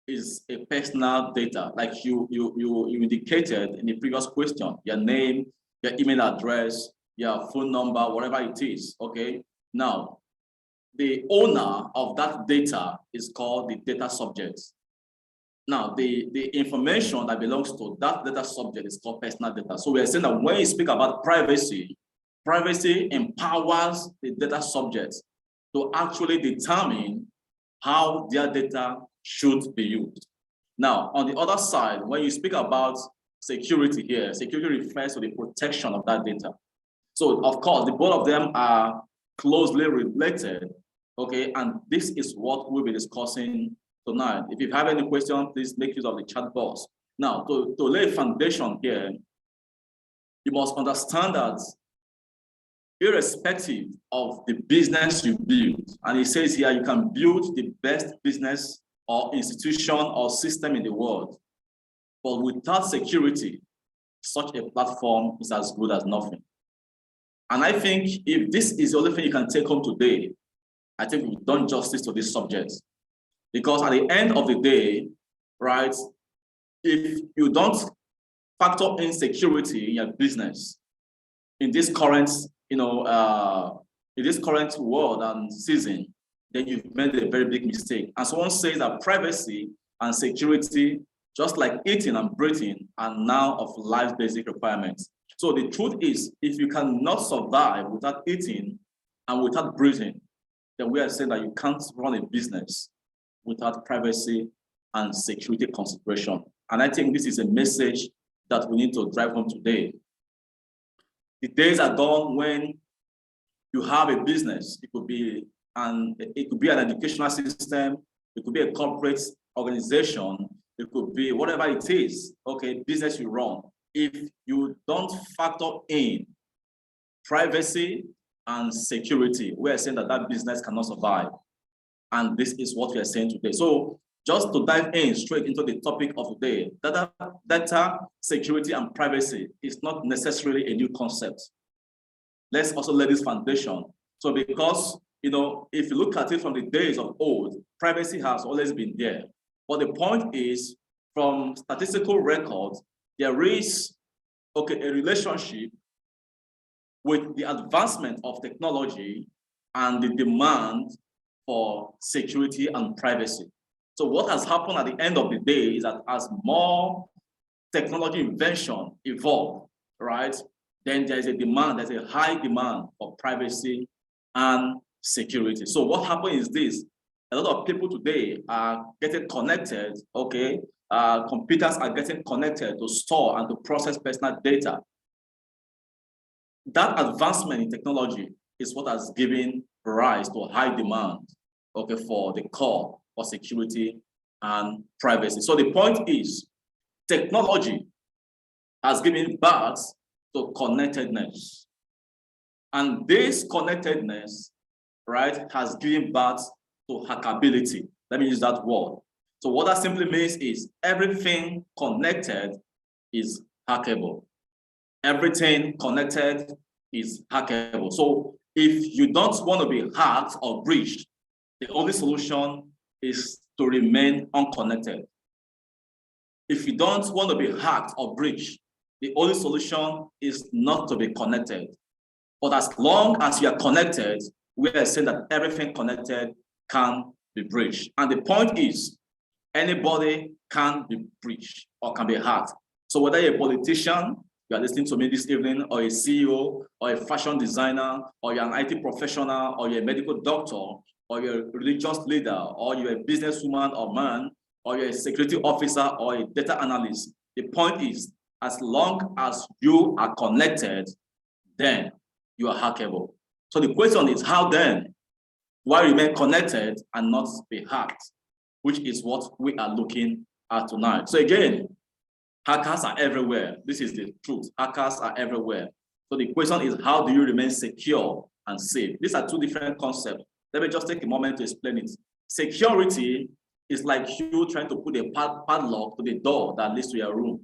is a personal data, like you indicated in the previous question, your name, your email address, your phone number, whatever it is, okay? Now, the owner of that data is called the data subject. Now, the information that belongs to that data subject is called personal data. So we are saying that when you speak about privacy, privacy empowers the data subject to actually determine how their data should be used. Now, on the other side, when you speak about security here, security refers to the protection of that data. So, of course, the both of them are closely related, okay? And this is what we'll be discussing tonight. If you have any question, please make use of the chat box. Now, to lay a foundation here, you must understand that irrespective of the business you build, and it says here you can build the best business or institution or system in the world, but without security, such a platform is as good as nothing. And I think if this is the only thing you can take home today, I think we've done justice to this subject. Because at the end of the day, right, if you don't factor in security in your business, in this current, in this current world and season, then you've made a very big mistake. And someone says that privacy and security, just like eating and breathing, are now of life's basic requirements. So the truth is, if you cannot survive without eating and without breathing, then we are saying that you can't run a business without privacy and security consideration. And I think this is a message that we need to drive home today. The days are gone when you have a business. It could be an educational system, it could be a corporate organization, it could be whatever it is, okay, business you run. If you don't factor in privacy and security, we are saying that that business cannot survive. And this is what we are saying today. So just to dive in straight into the topic of today, data security and privacy is not necessarily a new concept. Let's also lay this foundation. So because, you know, if you look at it from the days of old, privacy has always been there. But the point is, from statistical records, there is, okay, a relationship with the advancement of technology and the demand for security and privacy. So what has happened at the end of the day is that as more technology invention evolve, right, then there's a demand, there's a high demand for privacy and security. So what happened is this: a lot of people today are getting connected, okay? Computers are getting connected to store and to process personal data. That advancement in technology is what has given rise to a high demand, okay, for the core for security and privacy. So the point is, technology has given birth to connectedness. And this connectedness, right, has given birth to hackability. Let me use that word. So what that simply means is everything connected is hackable. Everything connected is hackable. So if you don't want to be hacked or breached, the only solution is to remain unconnected. If you don't want to be hacked or breached, the only solution is not to be connected. But as long as you are connected, we are saying that everything connected can be breached. And the point is, anybody can be breached or can be hacked. So whether you're a politician, you are listening to me this evening, or a CEO, or a fashion designer, or you're an IT professional, or you're a medical doctor, or you're a religious leader, or you're a businesswoman or man, or you're a security officer or a data analyst, the point is, as long as you are connected, then you are hackable. So the question is, how then do I remain connected and not be hacked? Which is what we are looking at tonight. So again, hackers are everywhere. This is the truth. Hackers are everywhere. So the question is, how do you remain secure and safe? These are two different concepts. Let me just take a moment to explain it. Security is like you trying to put a padlock to the door that leads to your room.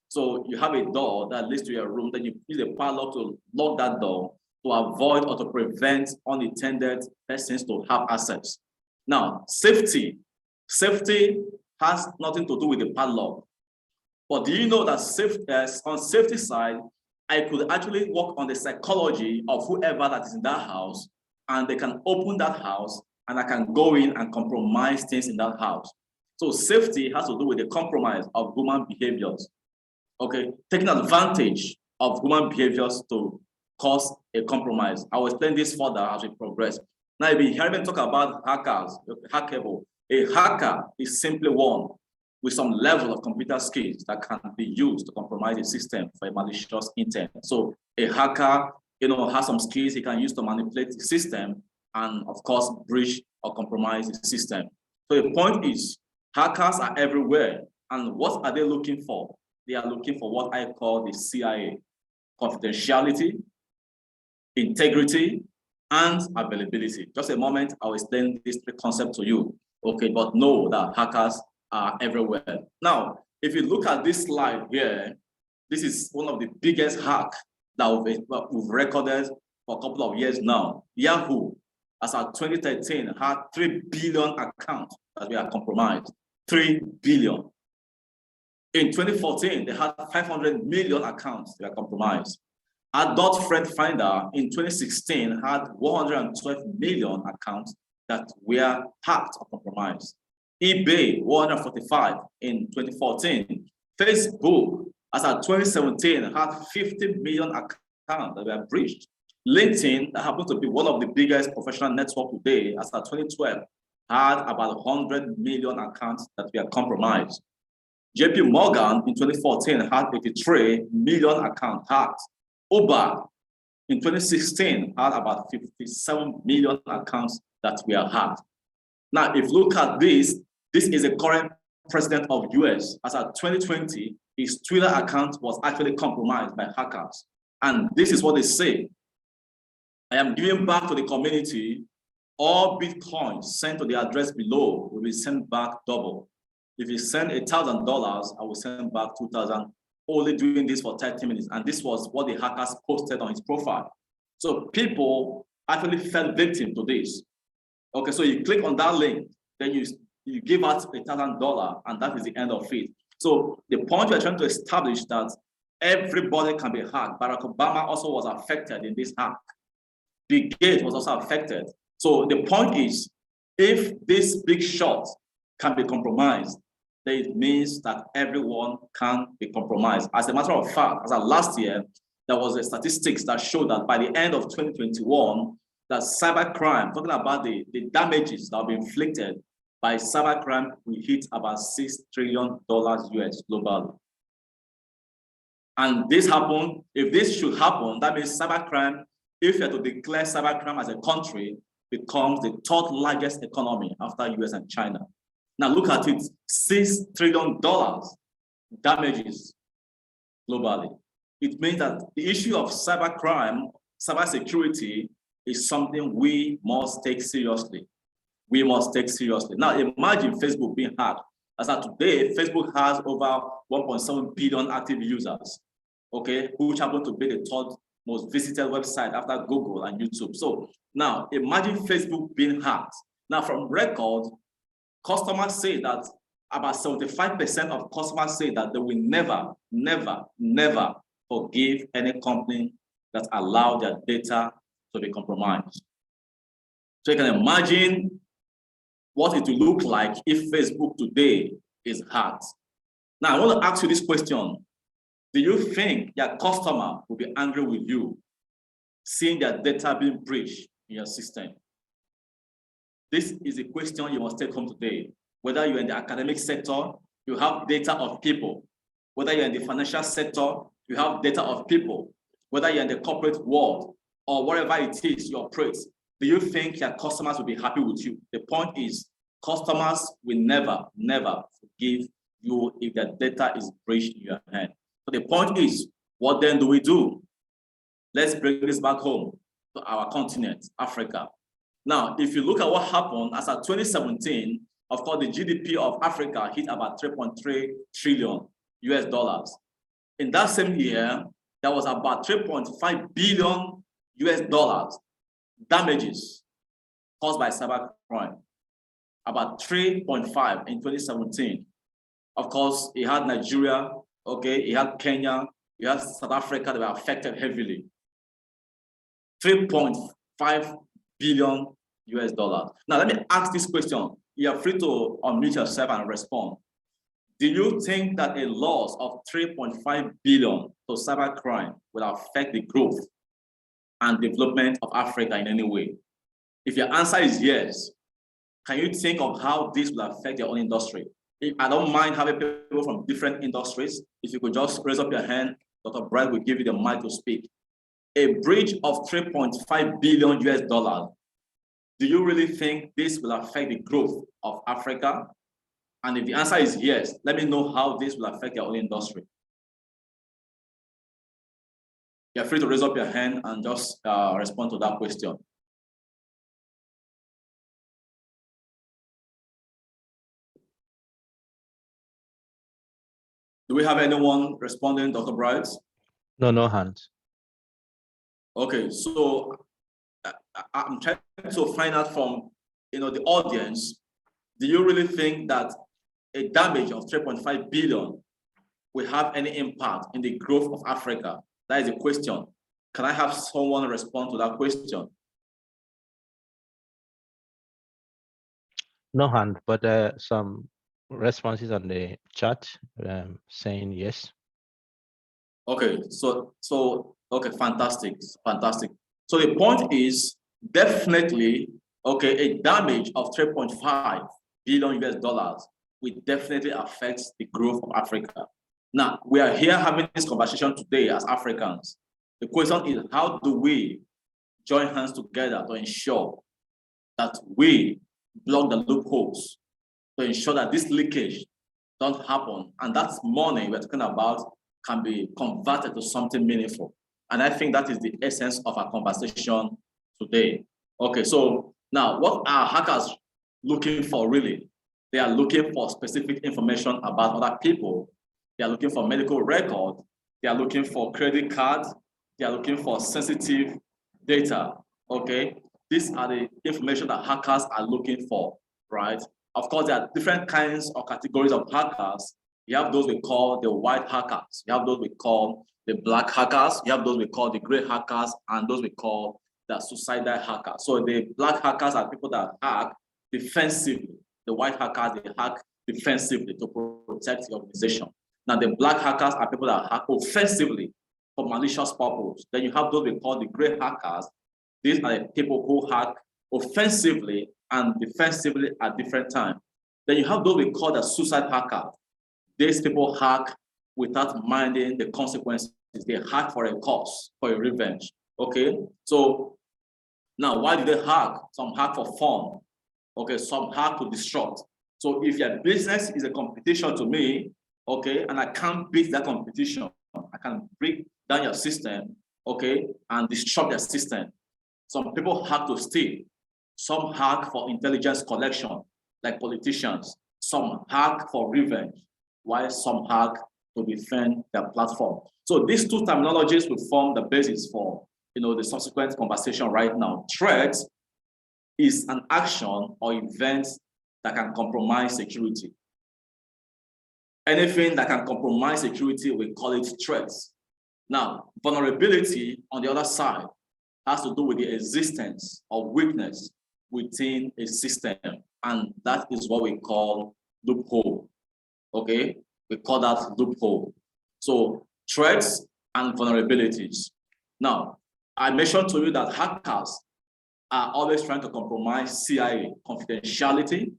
So you have a door that leads to your room, then you use a padlock to lock that door to avoid or to prevent unintended persons to have access. Now, safety has nothing to do with the padlock. But do you know that on safety side, I could actually work on the psychology of whoever that is in that house, and they can open that house, and I can go in and compromise things in that house. So safety has to do with the compromise of human behaviors. Okay, taking advantage of human behaviors to cause a compromise. I will explain this further as we progress. Now, if you hear me talk about hackers, hackable, a hacker is simply one with some level of computer skills that can be used to compromise a system for a malicious intent. So a hacker, has some skills he can use to manipulate the system and, of course, breach or compromise the system. So the point is, hackers are everywhere. And what are they looking for? They are looking for what I call the CIA: confidentiality, integrity, and availability. Just a moment, I'll explain this concept to you. Okay, but know that hackers are everywhere. Now, if you look at this slide here, this is one of the biggest hacks that we've recorded for a couple of years now. Yahoo, as of 2013, had 3 billion accounts that were compromised. 3 billion. In 2014, they had 500 million accounts that were compromised. Adult Friend Finder in 2016 had 112 million accounts that were hacked or compromised. eBay, 145 in 2014. Facebook, as of 2017, had 50 million accounts that were breached. LinkedIn, that happens to be one of the biggest professional networks today, as of 2012, had about 100 million accounts that were compromised. JP Morgan in 2014 had 83 million accounts hacked. Uber in 2016 had about 57 million accounts that were hacked. Now, if you look at this is a current president of US. As of 2020, his Twitter account was actually compromised by hackers. And this is what they say. I am giving back to the community. All Bitcoins sent to the address below will be sent back double. If you send $1,000, I will send back 2,000, only doing this for 30 minutes. And this was what the hackers posted on his profile. So people actually fell victim to this. Okay, so you click on that link, then you give out $1,000, and that is the end of it. So the point we're trying to establish that everybody can be hacked. Barack Obama also was affected in this hack. Bill Gates was also affected. So the point is, if this big shot can be compromised, then it means that everyone can be compromised. As a matter of fact, as of last year, there was a statistics that showed that by the end of 2021, that cybercrime, talking about the damages that have been inflicted by cybercrime, will hit about $6 trillion US globally. And this happened, if this should happen, that means cybercrime, if you are to declare cybercrime as a country, becomes the third largest economy after US and China. Now look at it, $6 trillion damages globally. It means that the issue of cybercrime, cybersecurity is something we must take seriously. We must take seriously. Now imagine Facebook being hacked. As of today, Facebook has over 1.7 billion active users, okay, which happen to be the third most visited website after Google and YouTube. So now imagine Facebook being hacked. Now from record, customers say that about 75% of customers say that they will never, never, never forgive any company that allow their data to be compromised. So you can imagine what it will look like if Facebook today is hacked. Now I want to ask you this question. Do you think your customer will be angry with you seeing their data being breached in your system? This is a question you must take home today. Whether you're in the academic sector, you have data of people. Whether you're in the financial sector, you have data of people. Whether you're in the corporate world or wherever it is you operate, do you think your customers will be happy with you? The point is, customers will never, never forgive you if their data is breached in your hand. So the point is, what then do we do? Let's bring this back home to our continent, Africa. Now, if you look at what happened as of 2017, of course, the GDP of Africa hit about 3.3 trillion US dollars. In that same year, there was about 3.5 billion US dollars damages caused by cybercrime. About 3.5 in 2017. Of course, it had Nigeria, okay, it had Kenya, it had South Africa that were affected heavily. 3.5 billion US dollars. Now, let me ask this question. You are free to unmute yourself and respond. Do you think that a loss of 3.5 billion to cybercrime will affect the growth and development of Africa in any way? If your answer is yes, can you think of how this will affect your own industry? I don't mind having people from different industries. If you could just raise up your hand, Dr. Brad will give you the mic to speak. A breach of 3.5 billion US dollars. Do you really think this will affect the growth of Africa? And if the answer is yes, let me know how this will affect your own industry. You're free to raise up your hand and just respond to that question. Do we have anyone responding, Dr. Bright? No hands. Okay, so I'm trying to find out from the audience, do you really think that a damage of 3.5 billion will have any impact in the growth of Africa? That is a question. Can I have someone respond to that question? No hand, but some responses on the chat saying yes. Okay, so okay, fantastic. So the point is, definitely okay, a damage of 3.5 billion US dollars will definitely affect the growth of Africa. Now, we are here having this conversation today as Africans. The question is, how do we join hands together to ensure that we block the loopholes, to ensure that this leakage don't happen, and that money we're talking about can be converted to something meaningful. And I think that is the essence of our conversation today. Okay, so now what are hackers looking for really? They are looking for specific information about other people. They are looking for medical record. They are looking for credit cards. They are looking for sensitive data, okay? These are the information that hackers are looking for, right? Of course, there are different kinds or categories of hackers. You have those we call the white hackers. You have those we call the black hackers. You have those we call the gray hackers, and those we call the suicidal hackers. So the black hackers are people that hack defensively. The white hackers, they hack defensively to protect the organization. Now, the black hackers are people that hack offensively for malicious purpose. Then you have those we call the gray hackers. These are the people who hack offensively and defensively at different times. Then you have those we call the suicide hackers. These people hack without minding the consequences. They hack for a cause, for a revenge. Okay, so now why do they hack? Some hack for fun. Okay, some hack to disrupt. So if your business is a competition to me, okay, and I can't beat that competition, I can break down your system, okay, and disrupt your system. Some people hack to steal. Some hack for intelligence collection, like politicians. Some hack for revenge, while some hack to defend their platform. So these two terminologies will form the basis for the subsequent conversation right now. Threat is an action or event that can compromise security. Anything that can compromise security, we call it threats. Now, vulnerability on the other side has to do with the existence of weakness within a system, and that is what we call loophole. Okay, we call that loophole. So threats and vulnerabilities. Now, I mentioned to you that hackers are always trying to compromise CIA, confidentiality,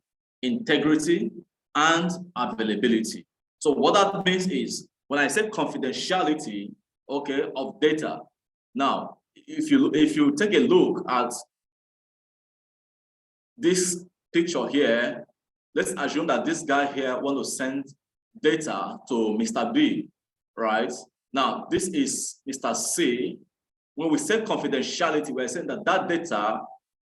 integrity, and availability. So what that means is, when I say confidentiality, okay, of data, now, if you take a look at this picture here, let's assume that this guy here wants to send data to Mr. B, right? Now, this is Mr. C. When we say confidentiality, we're saying that that data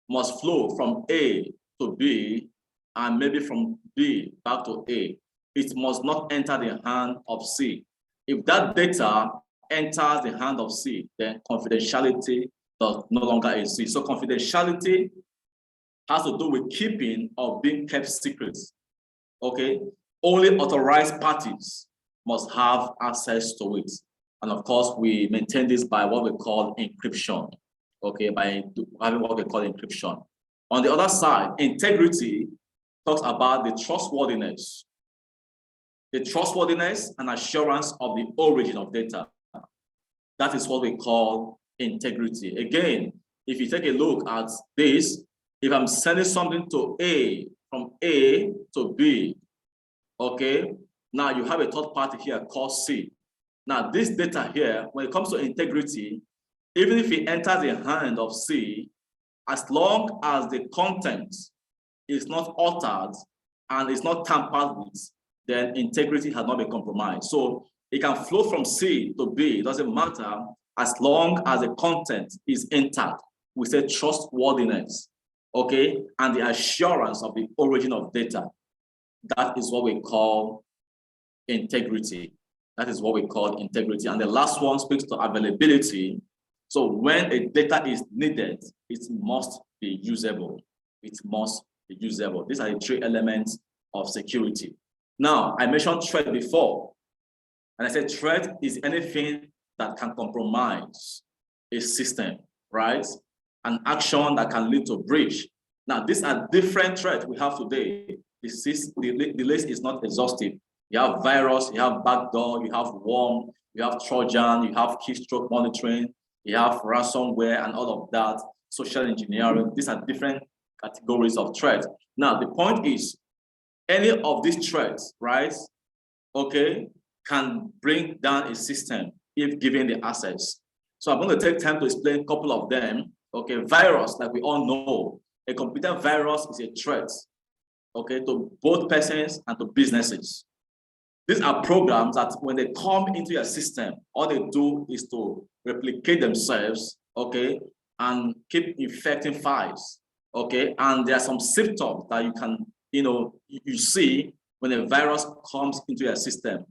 must flow from A to B and maybe from B back to A. It must not enter the hand of C. If that data enters the hand of C, then confidentiality does no longer exist. So confidentiality has to do with keeping or being kept secrets. Okay, only authorized parties must have access to it. And of course, we maintain this by what we call encryption. Okay, by having what we call encryption. On the other side, integrity talks about the trustworthiness. The trustworthiness and assurance of the origin of data. That is what we call integrity. Again, if you take a look at this, if I'm sending something to A, from A to B, okay, now you have a third party here called C. Now this data here, when it comes to integrity, even if it enters the hand of C, as long as the content is not altered and is not tampered with, then integrity has not been compromised. So it can flow from C to B, it doesn't matter, as long as the content is intact. We say trustworthiness, okay, and the assurance of the origin of data. That is what we call integrity. That is what we call integrity. And the last one speaks to availability. So when a data is needed, it must be usable. It must be usable. These are the three elements of security. Now, I mentioned threat before, and I said threat is anything that can compromise a system, right? An action that can lead to breach. Now, these are different threats we have today. The list is not exhaustive. You have virus, you have backdoor, you have worm, you have Trojan, you have keystroke monitoring, you have ransomware and all of that, social engineering. These are different categories of threats. Now, the point is, any of these threats, right, okay, can bring down a system if given the access. So I'm going to take time to explain a couple of them. Okay, virus, like we all know, a computer virus is a threat, okay, to both persons and to businesses. These are programs that when they come into your system, all they do is to replicate themselves, okay, and keep infecting files, okay? And there are some symptoms that you can, you see when a virus comes into your system.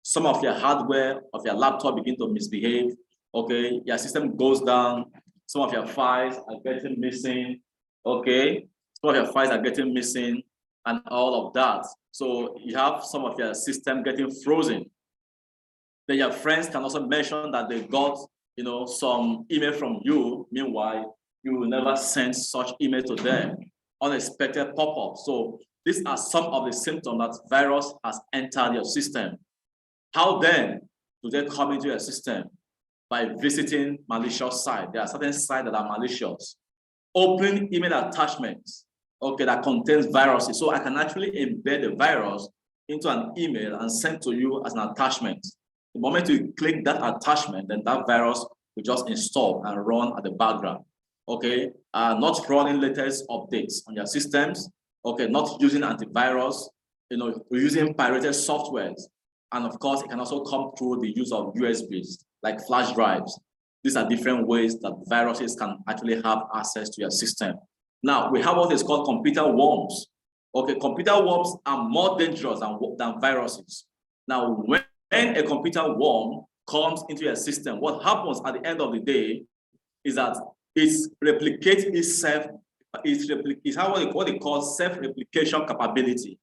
Some of your hardware of your laptop begin to misbehave, okay? Your system goes down, some of your files are getting missing, okay? Some of your files are getting missing and all of that. So you have some of your system getting frozen. Then your friends can also mention that they got, some email from you. Meanwhile, you will never send such email to them. Unexpected pop-up. So these are some of the symptoms that virus has entered your system. How then do they come into your system? By visiting malicious sites. There are certain sites that are malicious. Opening email attachments, okay, that contains viruses. So I can actually embed the virus into an email and send to you as an attachment. The moment you click that attachment, then that virus will just install and run at the background. Okay, not running latest updates on your systems. Okay, not using antivirus. Using pirated softwares, and of course, it can also come through the use of USBs like flash drives. These are different ways that viruses can actually have access to your system. Now, we have what is called computer worms. Okay, computer worms are more dangerous than viruses. Now, when a computer worm comes into your system, what happens at the end of the day is that it replicates itself. It's what they call self-replication capability.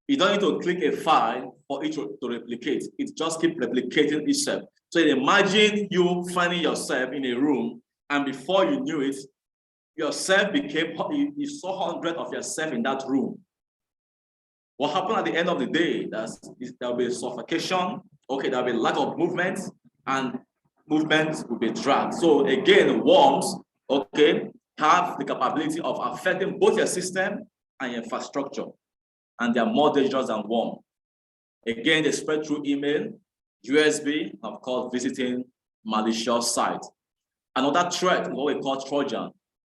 You don't need to click a file for it to replicate. It just keeps replicating itself. So imagine you finding yourself in a room, and before you knew it, yourself became, you saw hundreds of yourself in that room. What happened at the end of the day, there'll be suffocation, okay, there'll be lack of movement, and movement will be dragged. So again, worms, okay, have the capability of affecting both your system and your infrastructure, and they are more dangerous than worms. Again, they spread through email, USB, and of course, visiting malicious sites. Another threat is what we call Trojan.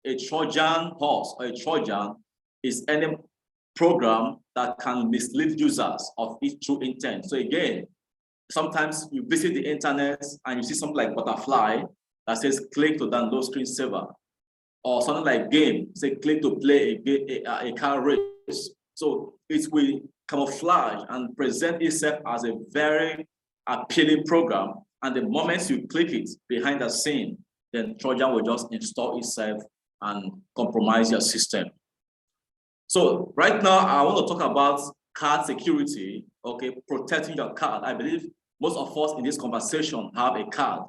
A Trojan horse or a Trojan is any program that can mislead users of its true intent. So again, sometimes you visit the internet and you see something like butterfly that says click to download screensaver, or something like game, say click to play a car race. So it will camouflage and present itself as a very appealing program. And the moment you click it behind the scene, then Trojan will just install itself and compromise your system. So right now, I want to talk about card security, okay, protecting your card. I believe most of us in this conversation have a card,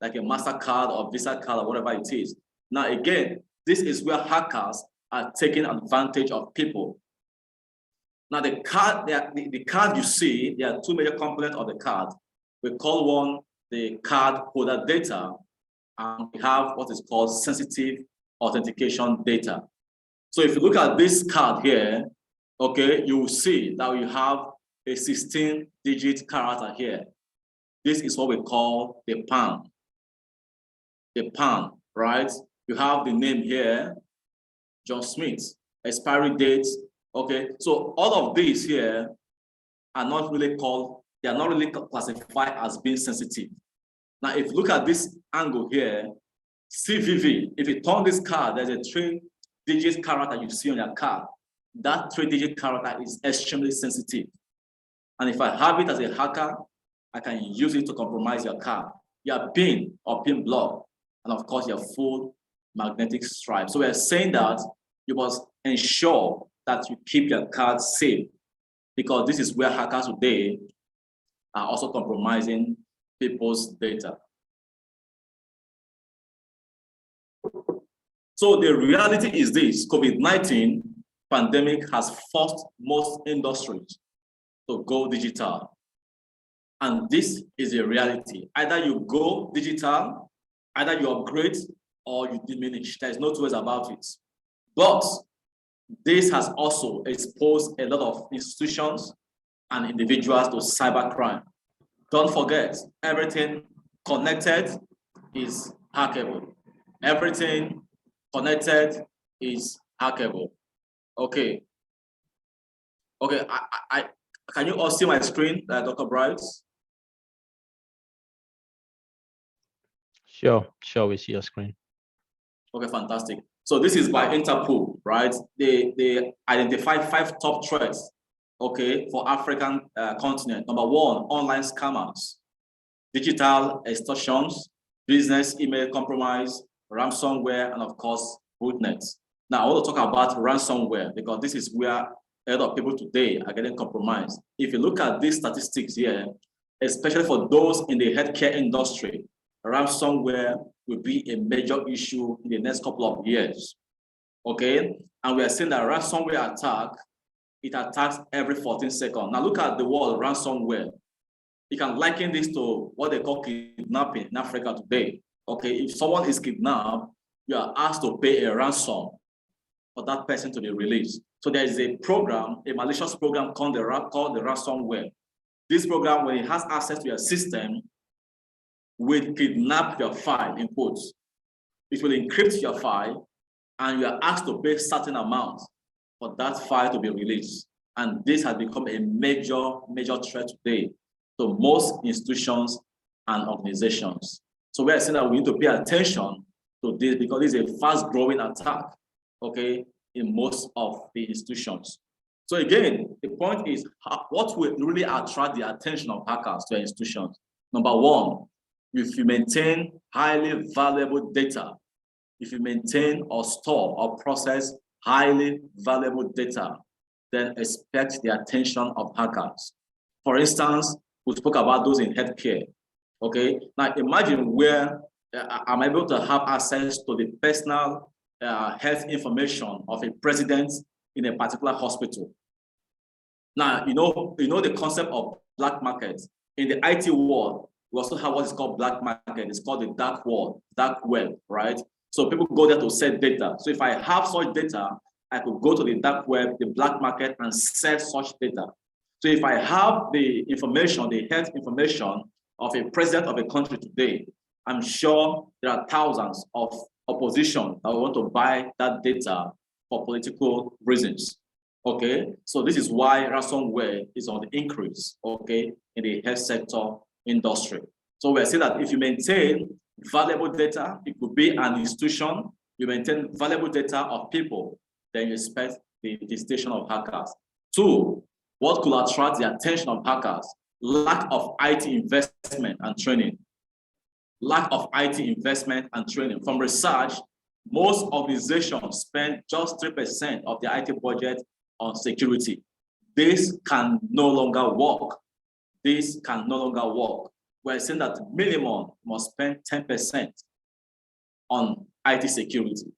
like a MasterCard or Visa card or whatever it is. Now, again, this is where hackers are taking advantage of people. Now, the card you see, there are two major components of the card. We call one the card holder data, and we have what is called sensitive authentication data. So if you look at this card here, okay, you will see that we have a 16-digit character here. This is what we call the PAN. The PAN, right? You have the name here, John Smith, expiry date. Okay, so all of these here are not really called, they are not really classified as being sensitive. Now, if you look at this angle here, CVV, if you turn this card, there's a 3-digit character you see on your card. That 3-digit character is extremely sensitive. And if I have it as a hacker, I can use it to compromise your card, your PIN or PIN block, and of course, your full magnetic stripe. So we're saying that you must ensure that you keep your card safe, because this is where hackers today are also compromising people's data. So the reality is this: COVID-19 pandemic has forced most industries to go digital. And this is a reality. Either you go digital, either you upgrade or you diminish. There's no two ways about it. But this has also exposed a lot of institutions and individuals to cybercrime. Don't forget, everything connected is hackable. Everything connected is hackable. Okay. Okay, I can you all see my screen, Dr. Bright? Sure, we see your screen. Okay, fantastic. So this is by Interpol, right? They identified 5 top threats, okay, for African continent. Number 1, online scammers, digital extortions, business email compromise, ransomware, and of course, botnets. Now, I want to talk about ransomware because this is where a lot of people today are getting compromised. If you look at these statistics here, especially for those in the healthcare industry, ransomware will be a major issue in the next couple of years. Okay, and we are seeing that ransomware attack, it attacks every 14 seconds. Now look at the word ransomware. You can liken this to what they call kidnapping in Africa today. Okay, if someone is kidnapped, you are asked to pay a ransom for that person to be released. So there is a program, a malicious program called the ransomware. This program, when it has access to your system, will kidnap your file, in quotes. It will encrypt your file, and you are asked to pay certain amount for that file to be released. And this has become a major threat today to most institutions and organizations. So we are saying that we need to pay attention to this because this is a fast-growing attack, okay, in most of the institutions. So again, the point is, what will really attract the attention of hackers to institutions? Number 1, if you maintain highly valuable data, if you maintain or store or process highly valuable data, then expect the attention of hackers. For instance, we spoke about those in healthcare. Okay, now imagine where I'm able to have access to the personal health information of a president in a particular hospital. Now, you know the concept of black market. In the IT world, we also have what is called black market. It's called the dark world, dark web, right? So people go there to sell data. So if I have such data, I could go to the dark web, the black market, and sell such data. So if I have the information, the health information of a president of a country today, I'm sure there are thousands of opposition that want to buy that data for political reasons. Okay, so this is why ransomware is on the increase, okay, in the health sector industry. So we're saying that if you maintain valuable data, it could be an institution, you maintain valuable data of people, then you expect the visitation of hackers. 2, what could attract the attention of hackers? Lack of IT investment and training. Lack of IT investment and training. From research, most organizations spend just 3% of their IT budget on security. This can no longer work. This can no longer work. We're saying that minimum must spend 10% on IT security,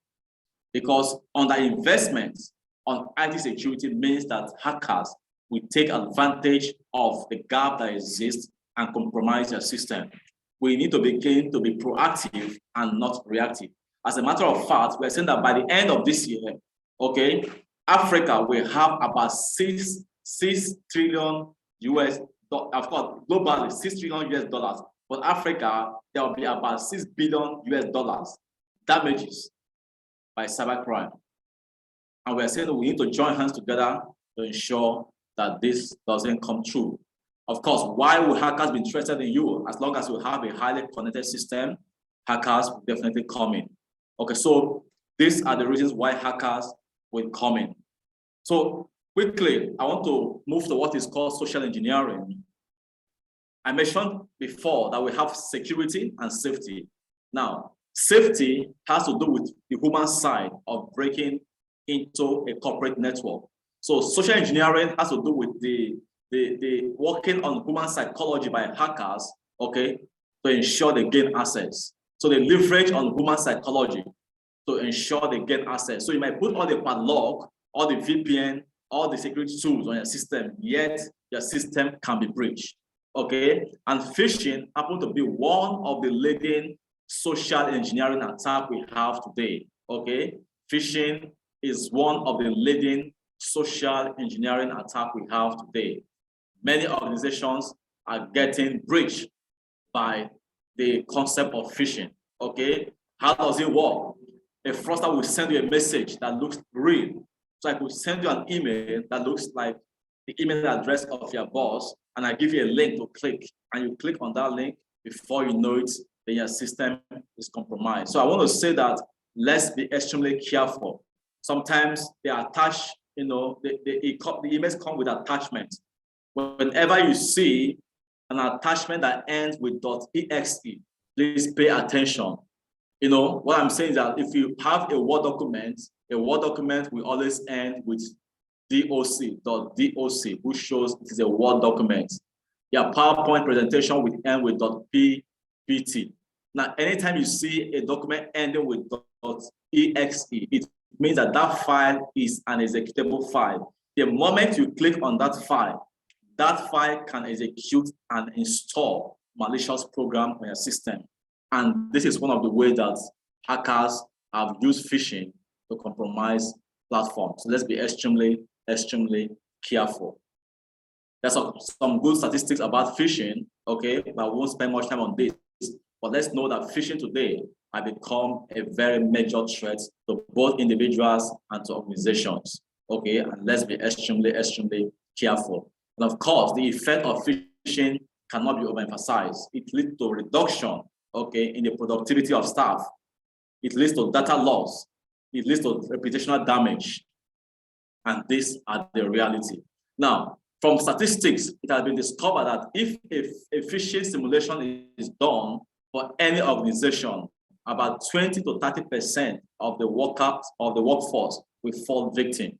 because underinvestment on IT security means that hackers will take advantage of the gap that exists and compromise your system. We need to begin to be proactive and not reactive. As a matter of fact, we're saying that by the end of this year, okay, Africa will have about 6 trillion US, of course, globally 6 trillion US dollars. But Africa, there will be about 6 billion US dollars damages by cybercrime. And we're saying that we need to join hands together to ensure that this doesn't come true. Of course, why would hackers be interested in you? As long as you have a highly connected system, hackers will definitely come in. Okay, so these are the reasons why hackers will come in. So quickly, I want to move to what is called social engineering. I mentioned before that we have security and safety. Now, safety has to do with the human side of breaking into a corporate network. So social engineering has to do with the working on human psychology by hackers, okay, to ensure they gain access. So they leverage on human psychology to ensure they get access. So you might put all the padlock, all the VPN, all the security tools on your system, yet your system can be breached, okay? And phishing happens to be one of the leading social engineering attacks we have today, okay? Phishing is one of the leading social engineering attacks we have today. Many organizations are getting breached by the concept of phishing. Okay, how does it work? A fraudster will send you a message that looks real. So I could send you an email that looks like the email address of your boss, and I give you a link to click, and you click on that link. Before you know it, then your system is compromised. So I want to say that let's be extremely careful. Sometimes they attach, you know, the emails come with attachments. Whenever you see an attachment that ends with .exe, please pay attention. You know, what I'm saying is that if you have a Word document will always end with .doc, which shows it is a Word document. Your PowerPoint presentation will end with .ppt. Now, anytime you see a document ending with .exe, it means that that file is an executable file. The moment you click on that file can execute and install malicious program on your system. And this is one of the ways that hackers have used phishing to compromise platforms. So let's be extremely, extremely careful. There's some good statistics about phishing, okay, but I won't spend much time on this. But let's know that phishing today has become a very major threat to both individuals and to organizations, okay? And let's be extremely, extremely careful. And of course, the effect of phishing cannot be overemphasized. It leads to reduction, okay, in the productivity of staff. It leads to data loss. It leads to reputational damage. And these are the reality. Now, from statistics, it has been discovered that if a phishing simulation is done for any organization, about 20 to 30% of the workforce will fall victim.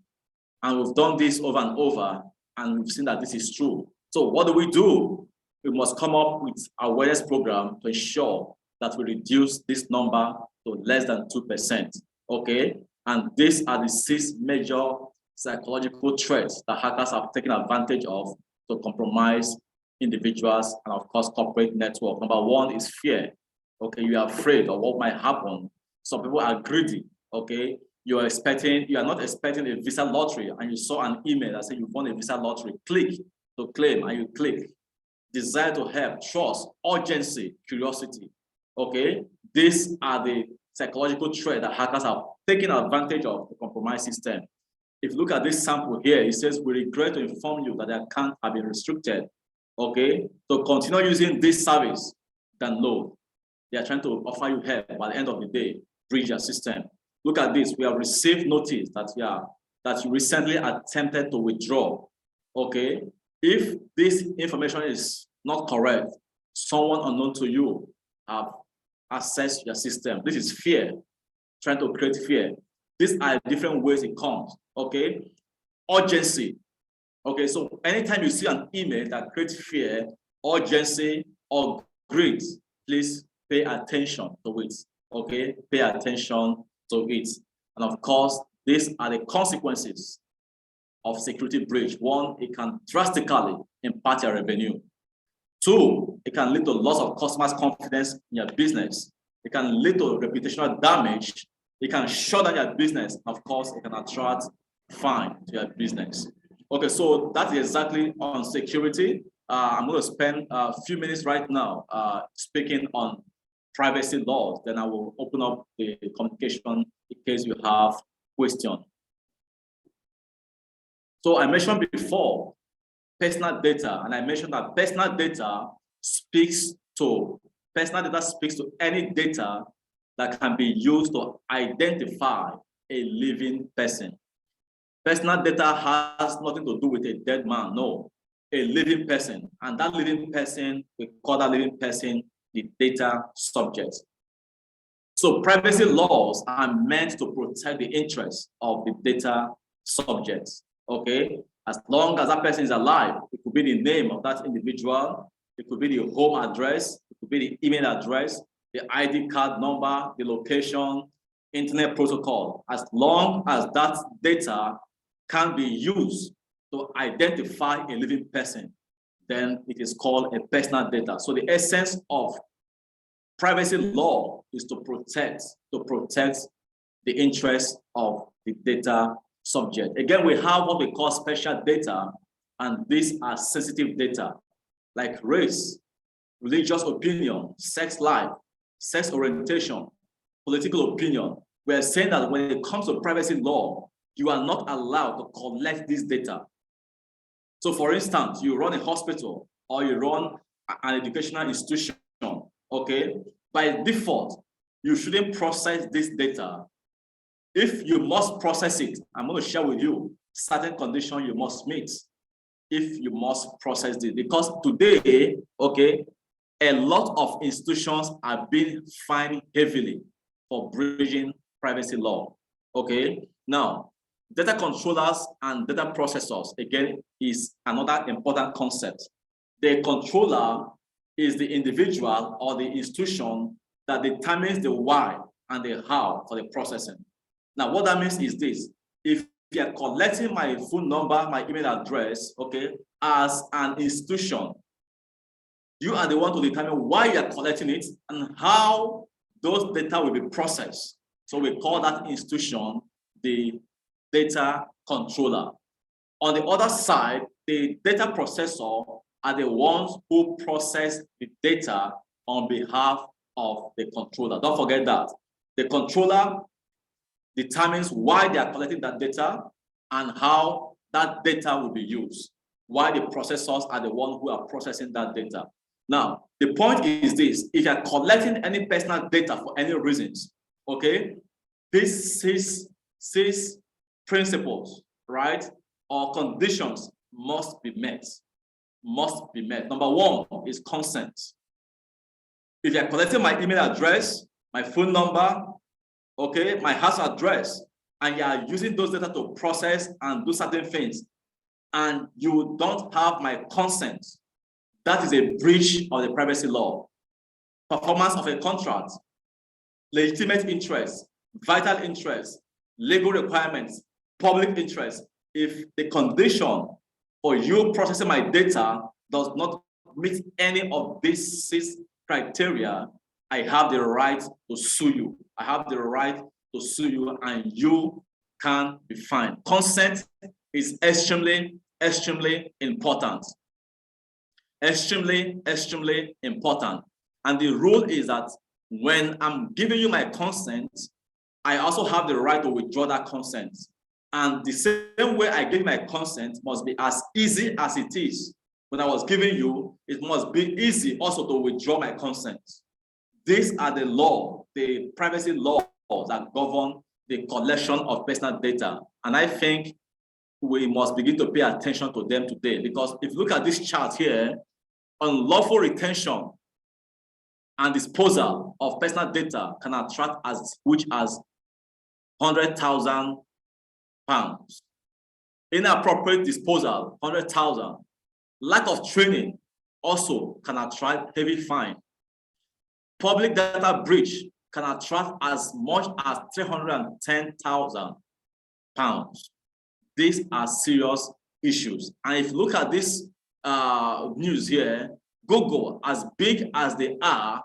And we've done this over and over, and we've seen that this is true. So what do? We must come up with an awareness program to ensure that we reduce this number to less than 2%, okay? And these are the 6 major psychological threats that hackers have taken advantage of to compromise individuals and, of course, corporate network. Number 1 is fear. Okay, you are afraid of what might happen. Some people are greedy, okay? You are not expecting a visa lottery, and you saw an email that said you won a visa lottery. Click to claim, and you click. Desire to help, trust, urgency, curiosity, okay? These are the psychological threats that hackers have taken advantage of to compromise system. If you look at this sample here, it says, we regret to inform you that the account have been restricted, okay? So continue using this service, download. They are trying to offer you help, but at the end of the day, breach your system. Look at this, we have received notice that you recently attempted to withdraw, okay? If this information is not correct, someone unknown to you have accessed your system. This is fear, trying to create fear. These are different ways it comes, okay? Urgency, okay? So anytime you see an email that creates fear, urgency, or greed, please pay attention to it, okay? Pay attention to it. And of course, these are the consequences of security breach. 1, it can drastically impact your revenue. 2, it can lead to loss of customers' confidence in your business. It can lead to reputational damage. It can shut down your business. Of course, it can attract fine to your business. Okay, so that's exactly on security. I'm going to spend a few minutes right now speaking on privacy laws. Then I will open up the communication in case you have questions. So I mentioned before personal data, and I mentioned that personal data speaks to any data that can be used to identify a living person. Personal data has nothing to do with a dead man, no, a living person. And that living person, we call that living person the data subject. So privacy laws are meant to protect the interests of the data subjects, okay? As long as that person is alive, it could be the name of that individual, it could be the home address, it could be the email address, the ID card number, the location, internet protocol. As long as that data can be used to identify a living person, then it is called a personal data. So the essence of privacy law is to protect the interest of the data subject. Again, we have what we call special data, and these are sensitive data like race, religious opinion, sex life, sex orientation, political opinion. We're saying that when it comes to privacy law, you are not allowed to collect this data. So for instance, you run a hospital or you run an educational institution, okay? By default, you shouldn't process this data. If you must process it, I'm going to share with you certain conditions you must meet if you must process it. Because today, okay, a lot of institutions are being fined heavily for breaching privacy law, okay? Now, data controllers and data processors, again, is another important concept. The controller is the individual or the institution that determines the why and the how for the processing. Now, what that means is this: if you are collecting my phone number, my email address, okay, as an institution, you are the one to determine why you are collecting it and how those data will be processed. So we call that institution the data controller. On the other side, the data processor are the ones who process the data on behalf of the controller. Don't forget that. The controller determines why they are collecting that data and how that data will be used, why the processors are the ones who are processing that data. Now, the point is this: if you are collecting any personal data for any reasons, okay, these six principles, right, or conditions must be met. Must be met. Number one is consent. If you are collecting my email address, my phone number, okay, my house address, and you are using those data to process and do certain things, and you don't have my consent, that is a breach of the privacy law. Performance of a contract, legitimate interest, vital interest, legal requirements, public interest. If the condition for you processing my data does not meet any of these six criteria, I have the right to sue you. I have the right to sue you, and you can be fined. Consent is extremely, extremely important. Extremely, extremely important. And the rule is that when I'm giving you my consent, I also have the right to withdraw that consent. And the same way I give my consent must be as easy as it is. When I was giving you, it must be easy also to withdraw my consent. These are the law, the privacy laws that govern the collection of personal data. And I think we must begin to pay attention to them today, because if you look at this chart here, unlawful retention and disposal of personal data can attract as much as £100,000. Inappropriate disposal, 100,000. Lack of training also can attract heavy fine. Public data breach can attract as much as £310,000. These are serious issues. And if you look at this news here, Google, as big as they are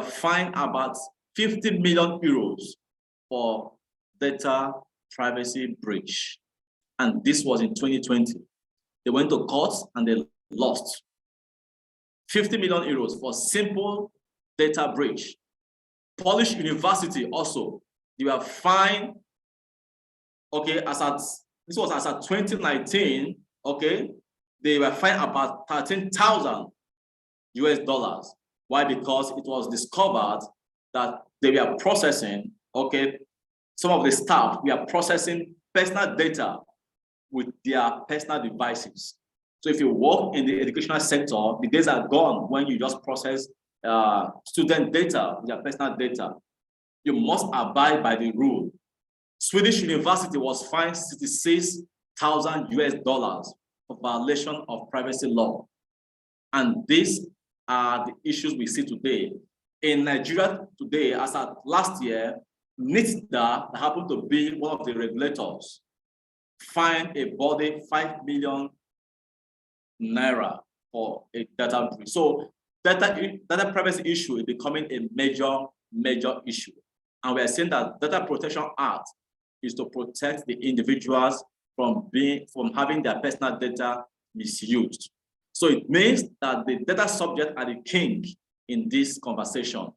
fined about 50 million euros for data privacy breach. And this was in 2020. They went to court and they lost 50 million euros for simple data breach. Polish University also, they were fined, okay, this was as at 2019, okay, they were fined about $13,000. Why? Because it was discovered that they were processing, okay, some of the staff were processing personal data with their personal devices. So if you work in the educational sector, the days are gone when you just process student data with their personal data. You must abide by the rule. Swedish University was fined $66,000 for violation of privacy law. And these are the issues we see today. In Nigeria today, as at last year, NITDA, that happened to be one of the regulators, fined a body 5 million naira for a data breach. So data privacy issue is becoming a major issue. And we are saying that Data Protection Act is to protect the individuals from having their personal data misused. So it means that the data subject are the king in this conversation.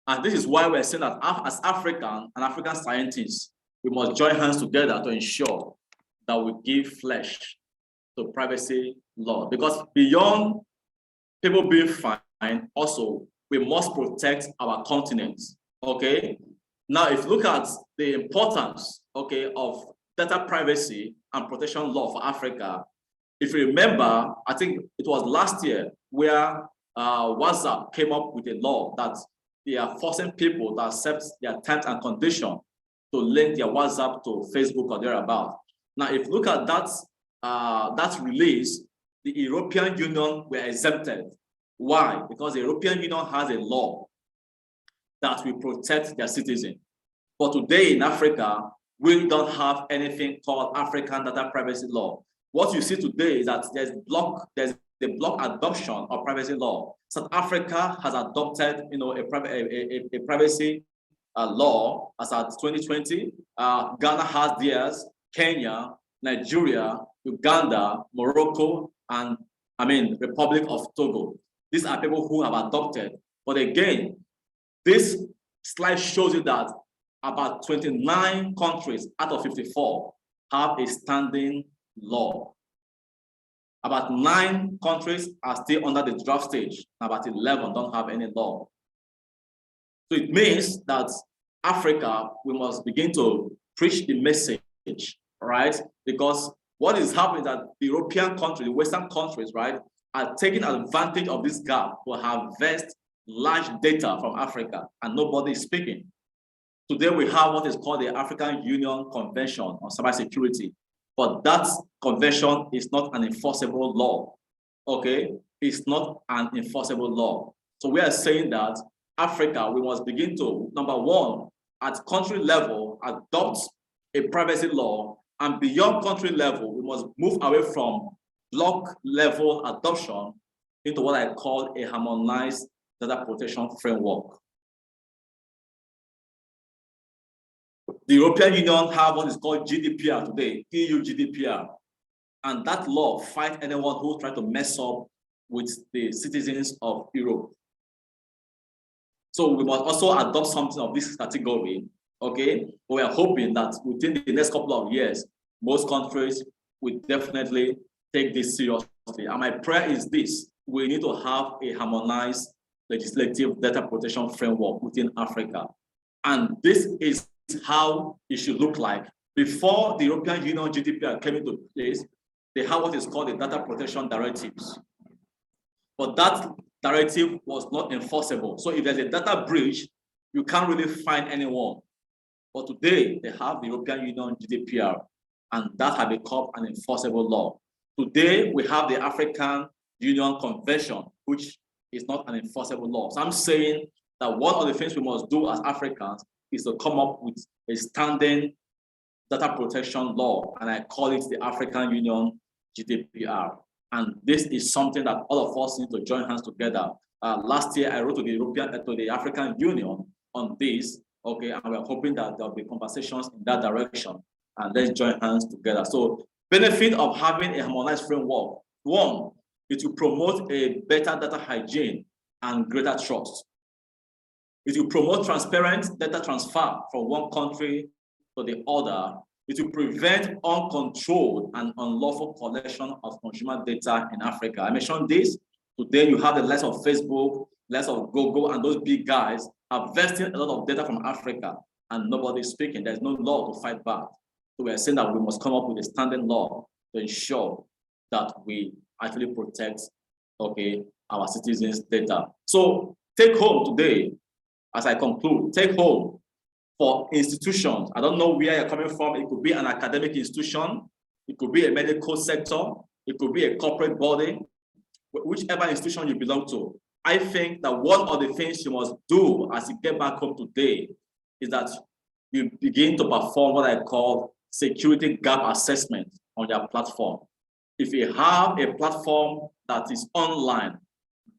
And this is why we're saying that as African and African scientists, we must join hands together to ensure that we give flesh to privacy law. Because beyond people being fine, also, we must protect our continent, okay? Now, if you look at the importance, okay, of data privacy and protection law for Africa, if you remember, I think it was last year where WhatsApp came up with a law that they are forcing people to accept their terms and conditions to link their WhatsApp to Facebook or thereabout. Now, if you look at that release, the European Union were exempted. Why? Because the European Union has a law that will protect their citizens. But today in Africa, we don't have anything called African data privacy law. What you see today is that there's the block adoption of privacy law. South Africa has adopted, a privacy law as at 2020. Ghana has theirs, Kenya, Nigeria, Uganda, Morocco, and Republic of Togo. These are people who have adopted. But again, this slide shows you that about 29 countries out of 54 have a standing law. About 9 countries are still under the draft stage. About 11 don't have any law. So it means that Africa, we must begin to preach the message, right? Because what is happening is that the European countries, the Western countries, right, are taking advantage of this gap to harvest large data from Africa, and nobody is speaking. Today we have what is called the African Union Convention on Cybersecurity, but that convention is not an enforceable law, okay? It's not an enforceable law. So we are saying that Africa, we must begin to, number one, at country level, adopt a privacy law, and beyond country level, we must move away from block level adoption into what I call a harmonized data protection framework. The European Union have what is called GDPR today, EU GDPR. And that law fights anyone who tries to mess up with the citizens of Europe. So we must also adopt something of this category, okay? We are hoping that within the next couple of years, most countries will definitely take this seriously. And my prayer is this: we need to have a harmonized legislative data protection framework within Africa. And this is how it should look like. Before the European Union GDPR came into place, they have what is called the data protection directives. But that directive was not enforceable. So if there's a data breach, you can't really find anyone. But today, they have the European Union GDPR, and that has become an enforceable law. Today, we have the African Union Convention, which is not an enforceable law. So I'm saying that one of the things we must do as Africans is to come up with a standing data protection law, and I call it the African Union GDPR. And this is something that all of us need to join hands together. Last year, I wrote to the African Union on this, okay, and we're hoping that there'll be conversations in that direction, and let's join hands together. So, benefit of having a harmonized framework: one, it will promote a better data hygiene and greater trust. It will promote transparent data transfer from one country to the other. It will prevent uncontrolled and unlawful collection of consumer data in Africa. I mentioned this. Today, you have the likes of Facebook, likes of Google, and those big guys harvesting a lot of data from Africa, and nobody's speaking. There's no law to fight back. So we are saying that we must come up with a standing law to ensure that we actually protect, okay, our citizens' data. So take home today, as I conclude, take home for institutions. I don't know where you're coming from. It could be an academic institution. It could be a medical sector. It could be a corporate body. Whichever institution you belong to, I think that one of the things you must do as you get back home today is that you begin to perform what I call security gap assessment on your platform. If you have a platform that is online,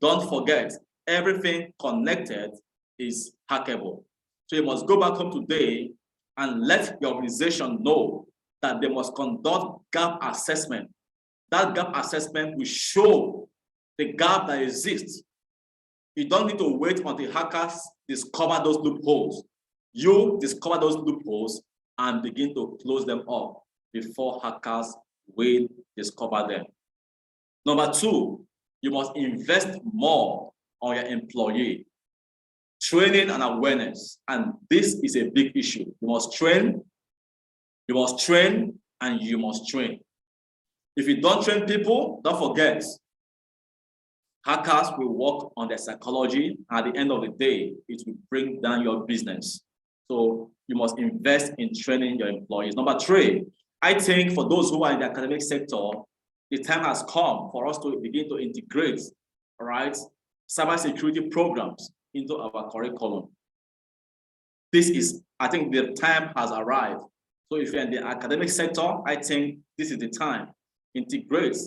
don't forget everything connected is hackable. So you must go back home today and let your organization know that they must conduct gap assessment. That gap assessment will show the gap that exists. You don't need to wait until hackers discover those loopholes. You discover those loopholes and begin to close them up before hackers will discover them. Number two, you must invest more on your employee. Training and awareness. And this is a big issue. You must train, and you must train. If you don't train people, don't forget, hackers will work on their psychology. At the end of the day, it will bring down your business. So you must invest in training your employees. Number three, I think for those who are in the academic sector, the time has come for us to begin to integrate, all right, cybersecurity programs into our curriculum. This is, I think the time has arrived. So if you're in the academic sector, I think this is the time. Integrate,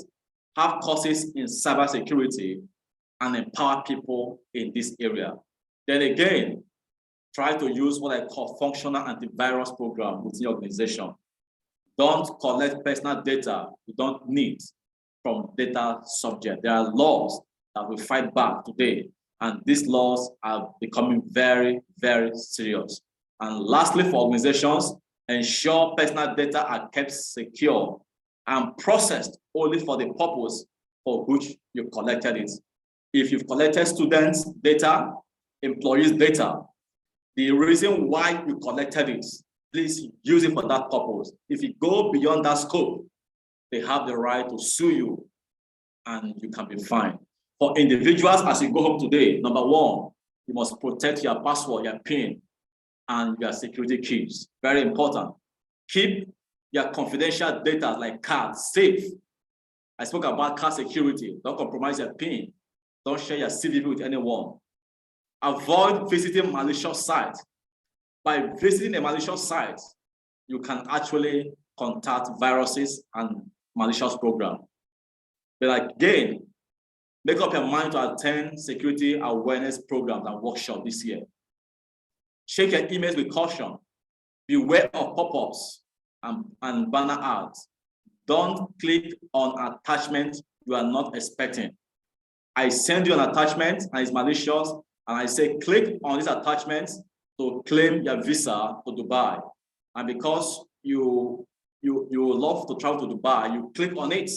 have courses in cybersecurity and empower people in this area. Then again, try to use what I call functional antivirus program within your organization. Don't collect personal data you don't need from data subject. There are laws that we fight back today, and these laws are becoming very, very serious. And lastly, for organizations, ensure personal data are kept secure and processed only for the purpose for which you collected it. If you've collected students' data, employees' data, the reason why you collected it, please use it for that purpose. If you go beyond that scope, they have the right to sue you and you can be fined. For individuals, as you go home today, number one, you must protect your password, your PIN, and your security keys. Very important. Keep your confidential data like cards safe. I spoke about card security. Don't compromise your PIN. Don't share your CVV with anyone. Avoid visiting malicious sites. By visiting a malicious site, you can actually contact viruses and malicious programs. But again, make up your mind to attend security awareness programs and workshops this year. Check your emails with caution. Beware of pop-ups and banner ads. Don't click on attachments you are not expecting. I send you an attachment and it's malicious, and I say click on these attachments to claim your visa to Dubai. And because you love to travel to Dubai, you click on it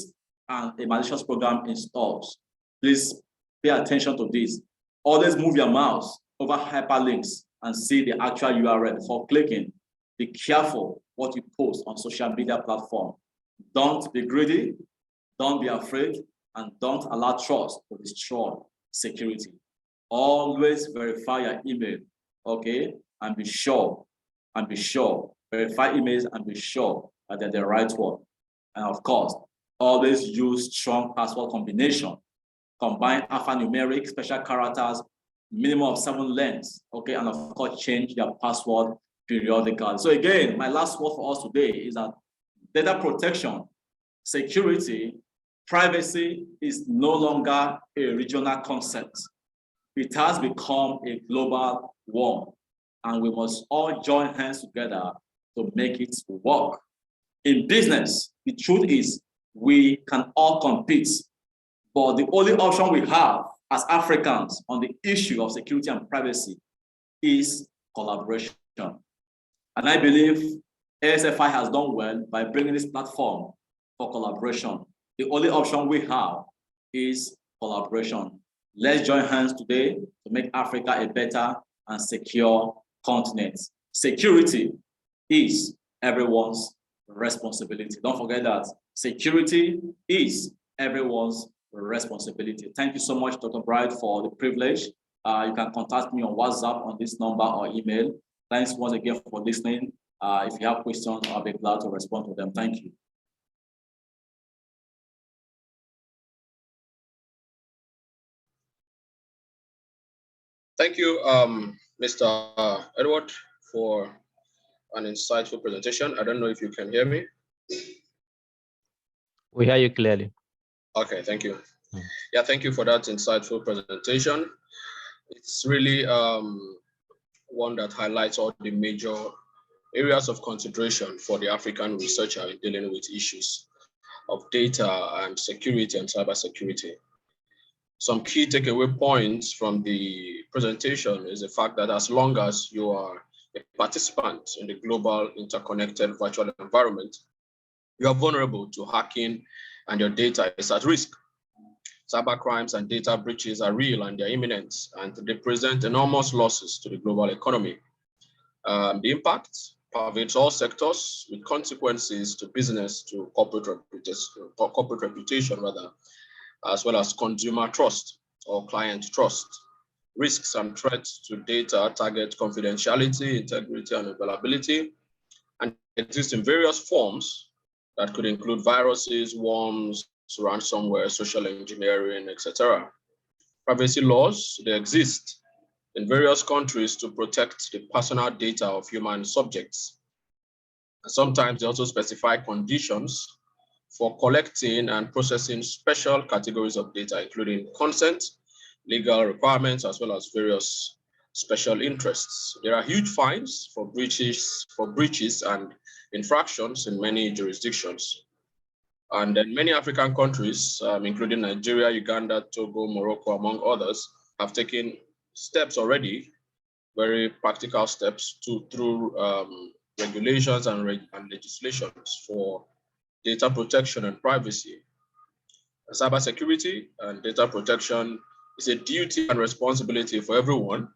and a malicious program installs. Please pay attention to this. Always move your mouse over hyperlinks and see the actual URL before clicking. Be careful what you post on social media platforms. Don't be greedy, don't be afraid, and don't allow trust to destroy security. Always verify your email, okay? And be sure, verify emails and be sure that they're the right one. And of course, always use strong password combination. Combine alphanumeric, special characters, minimum of 7 lengths, okay? And of course, change your password periodically. So again, my last word for us today is that data protection, security, privacy is no longer a regional concept. It has become a global one, and we must all join hands together to make it work. In business, the truth is we can all compete, but the only option we have as Africans on the issue of security and privacy is collaboration. And I believe ASFI has done well by bringing this platform for collaboration. The only option we have is collaboration. Let's join hands today to make Africa a better and secure continent. Security is everyone's responsibility. Don't forget that security is everyone's responsibility. Thank you so much, Dr. Bright, for the privilege. You can contact me on WhatsApp on this number or email. Thanks once again for listening. If you have questions, I'll be glad to respond to them. Thank you. Thank you, Mr. Edward, for an insightful presentation. I don't know if you can hear me. We hear you clearly. Okay, thank you. Yeah, thank you for that insightful presentation. It's really one that highlights all the major areas of consideration for the African researcher in dealing with issues of data and security and cybersecurity. Some key takeaway points from the presentation is the fact that as long as you are a participant in the global interconnected virtual environment, you are vulnerable to hacking and your data is at risk. Cyber crimes and data breaches are real and they're imminent, and they present enormous losses to the global economy. The impact pervades all sectors with consequences to business, to corporate reputation rather, as well as consumer trust or client trust. Risks and threats to data target confidentiality, integrity, and availability, and exist in various forms that could include viruses, worms, ransomware, social engineering, etc. Privacy laws, they exist in various countries to protect the personal data of human subjects. And sometimes they also specify conditions for collecting and processing special categories of data, including consent, legal requirements, as well as various special interests. There are huge fines for breaches and infractions in many jurisdictions. And then many African countries, including Nigeria, Uganda, Togo, Morocco, among others, have taken steps already, very practical steps through regulations and legislations for data protection and privacy. Cybersecurity and data protection is a duty and responsibility for everyone.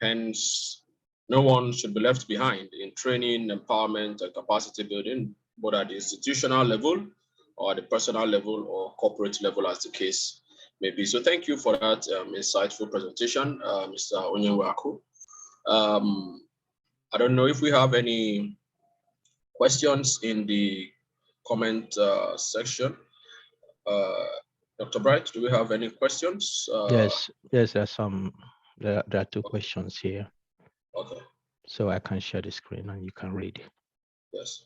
Hence, no one should be left behind in training, empowerment, and capacity building, both at the institutional level or at the personal level or corporate level, as the case may be. So thank you for that insightful presentation, Mr. Onyenweaku. I don't know if we have any questions in the comment section. Dr. Bright, do we have any questions? Yes, there are two questions here. Okay. So I can share the screen and you can read. Yes.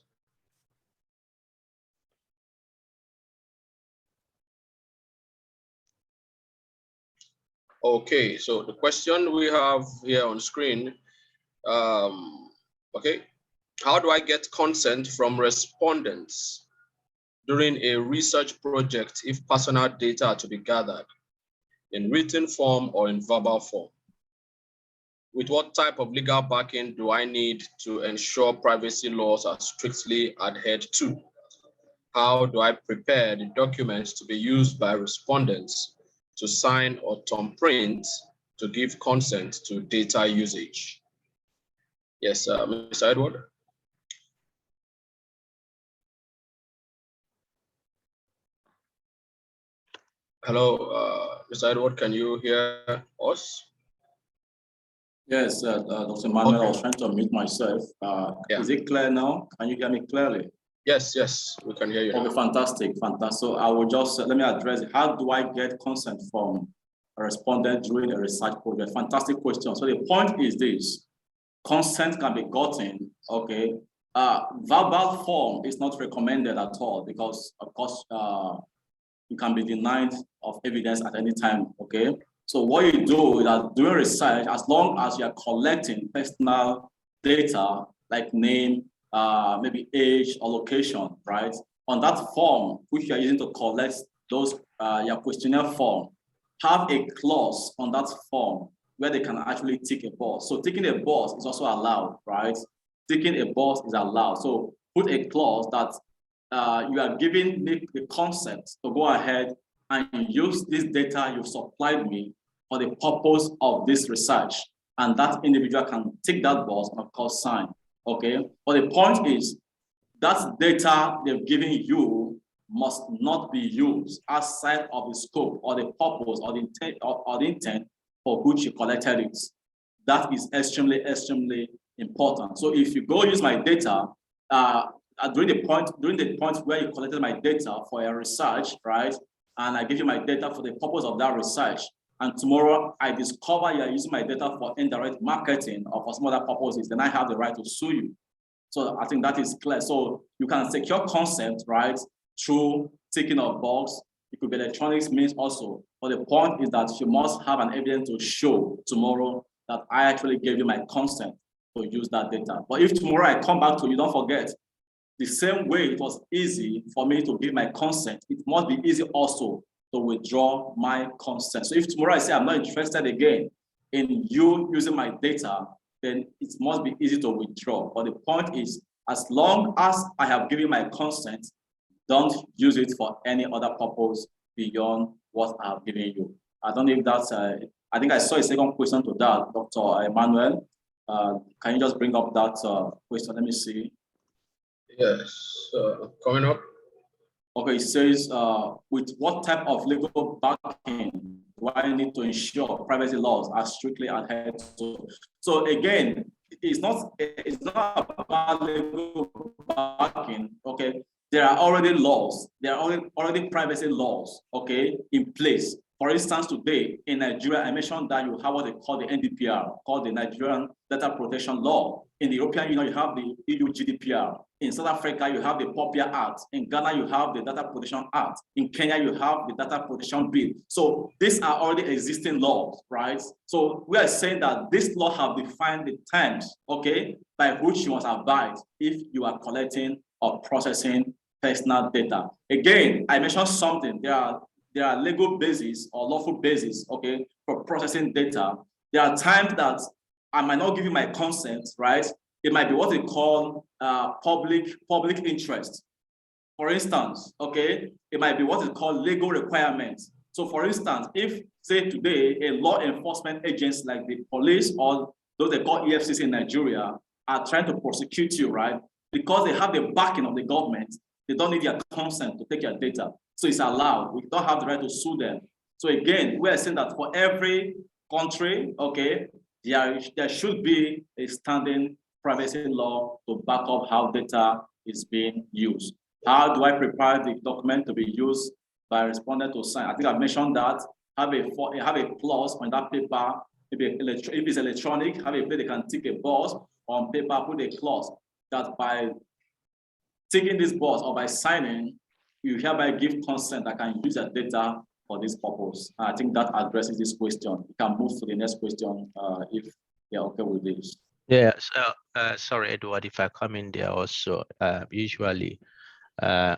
Okay, so the question we have here on screen, okay, how do I get consent from respondents during a research project if personal data are to be gathered in written form or in verbal form? With what type of legal backing do I need to ensure privacy laws are strictly adhered to? How do I prepare the documents to be used by respondents to sign or thumbprint to give consent to data usage? Yes, Mr. Edward. Hello, Mr. Edward, can you hear us? Yes, Dr. Emmanuel, okay. I was trying to unmute myself. Yeah. Is it clear now? Can you hear me clearly? Yes, we can hear you. Okay, fantastic. So I will just, let me address it. How do I get consent from a respondent during a research project? Fantastic question. So the point is this: consent can be gotten, okay? Verbal form is not recommended at all because, of course, you can be denied of evidence at any time, okay? So what you do is that during research, as long as you are collecting personal data like name, maybe age or location, right? On that form, which you are using to collect those, your questionnaire form, have a clause on that form where they can actually tick a box. So ticking a box is also allowed, right? Ticking a box is allowed. So put a clause that you are giving me the consent to go ahead and use this data you've supplied me for the purpose of this research. And that individual can tick that box and of course sign, okay? But the point is, that data they've given you must not be used outside of the scope or the purpose or the intent for which you collected it. That is extremely, extremely important. So if you go use my data, during the point where you collected my data for your research, right? And I give you my data for the purpose of that research, and tomorrow I discover you are using my data for indirect marketing or for some other purposes, then I have the right to sue you. So I think that is clear. So you can secure consent, right, through ticking of box. It could be electronics means also. But the point is that you must have an evidence to show tomorrow that I actually gave you my consent to use that data. But if tomorrow I come back to you, don't forget, the same way it was easy for me to give my consent, it must be easy also to withdraw my consent. So if tomorrow I say I'm not interested again in you using my data, then it must be easy to withdraw. But the point is, as long as I have given my consent, don't use it for any other purpose beyond what I have given you. I don't know if that's, I think I saw a second question to that, Dr. Emmanuel. Can you just bring up that question? Let me see. Yes, coming up. Okay, it says, with what type of legal backing do I need to ensure privacy laws are strictly adhered to? So again, it's not about legal backing, okay? There are already laws, there are already privacy laws, okay, in place. For instance, today in Nigeria, I mentioned that you have what they call the NDPR, called the Nigerian Data Protection Law. In the European Union, you have the EU GDPR. In South Africa, you have the POPIA Act. In Ghana, you have the Data Protection Act. In Kenya, you have the Data Protection Bill. So these are already existing laws, right? So we are saying that this law have defined the terms, okay, by which you must abide if you are collecting or processing personal data. Again, I mentioned something. There are legal basis or lawful basis, okay, for processing data. There are times that I might not give you my consent, right? It might be what they call public interest. For instance, okay, it might be what is called legal requirements. So for instance, if say today a law enforcement agency like the police or those they call EFCC in Nigeria are trying to prosecute you, right? Because they have the backing of the government, they don't need your consent to take your data. So it's allowed. We don't have the right to sue them. So again, we are saying that for every country, okay, there should be a standing privacy law to back up how data is being used. How do I prepare the document to be used by a respondent to sign? I think I mentioned that. Have a clause on that paper. Maybe if it's electronic, have a place they can tick a box on paper, put a clause that by ticking this box or by signing, you hereby give consent that can use that data for this purpose. I think that addresses this question. You can move to the next question if you're okay with this. Yeah, so sorry, Edward, if I come in there also, usually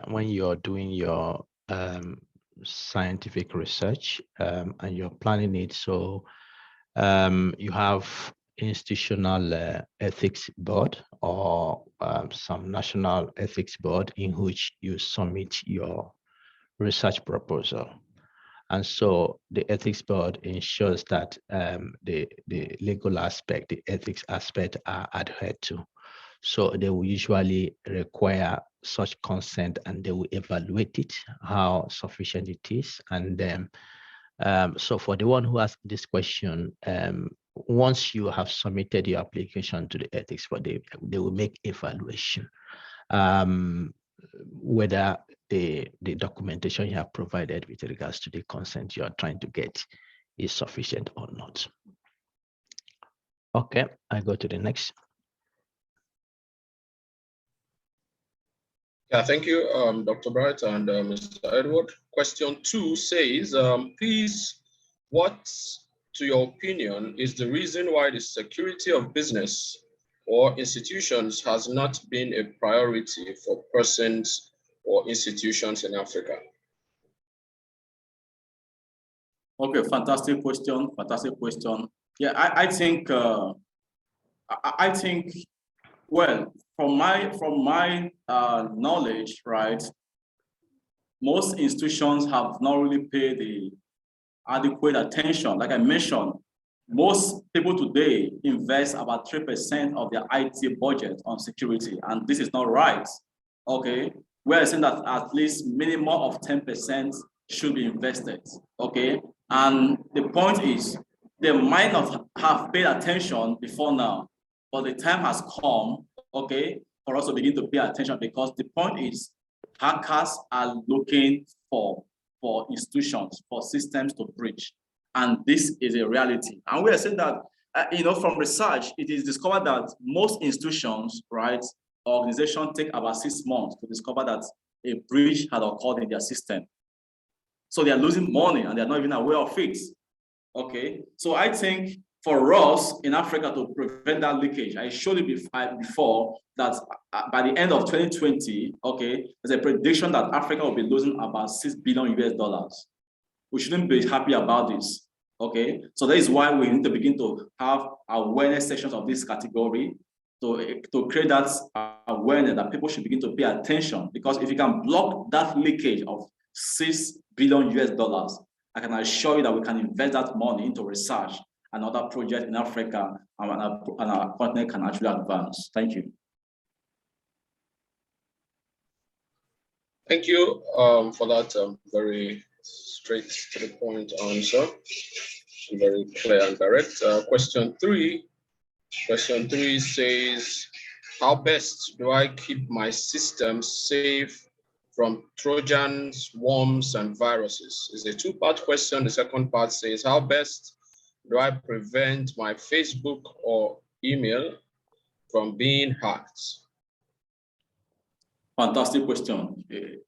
when you're doing your scientific research and you're planning it, so you have institutional ethics board or some national ethics board in which you submit your research proposal. And so the ethics board ensures that the legal aspect, the ethics aspect are adhered to. So they will usually require such consent and they will evaluate it, how sufficient it is. And then, so for the one who asked this question, once you have submitted your application to the ethics board, they will make evaluation whether the documentation you have provided with regards to the consent you are trying to get is sufficient or not. Okay, I go to the next. Yeah, thank you, Dr. Bright and Mr. Edward. Question 2 says, please, what, to your opinion, is the reason why the security of business or institutions has not been a priority for persons or institutions in Africa? Okay, fantastic question. Fantastic question. Yeah, I think well, from my knowledge, right, most institutions have not really paid the adequate attention. Like I mentioned, most people today invest about 3% of their IT budget on security, and this is not right. Okay, we're saying that at least minimum of 10% should be invested. Okay, and the point is, they might not have paid attention before now, but the time has come, okay, for us to begin to pay attention, because the point is, hackers are looking for institutions, for systems to breach. And this is a reality. And we are saying that, from research, it is discovered that most institutions, right, organizations take about 6 months to discover that a breach had occurred in their system. So they are losing money and they're not even aware of it. Okay, so I think for us in Africa to prevent that leakage, I showed you before that by the end of 2020, okay, there's a prediction that Africa will be losing about $6 billion US. We shouldn't be happy about this, okay? So that is why we need to begin to have awareness sections of this category to create that awareness that people should begin to pay attention, because if you can block that leakage of $6 billion US, I can assure you that we can invest that money into research and other projects in Africa, and our continent can actually advance. Thank you. Thank you for that very straight to the point answer. Very clear and direct. Question three says, how best do I keep my system safe from Trojans, worms, and viruses? It's a two-part question. The second part says, how best do I prevent my Facebook or email from being hacked? Fantastic question.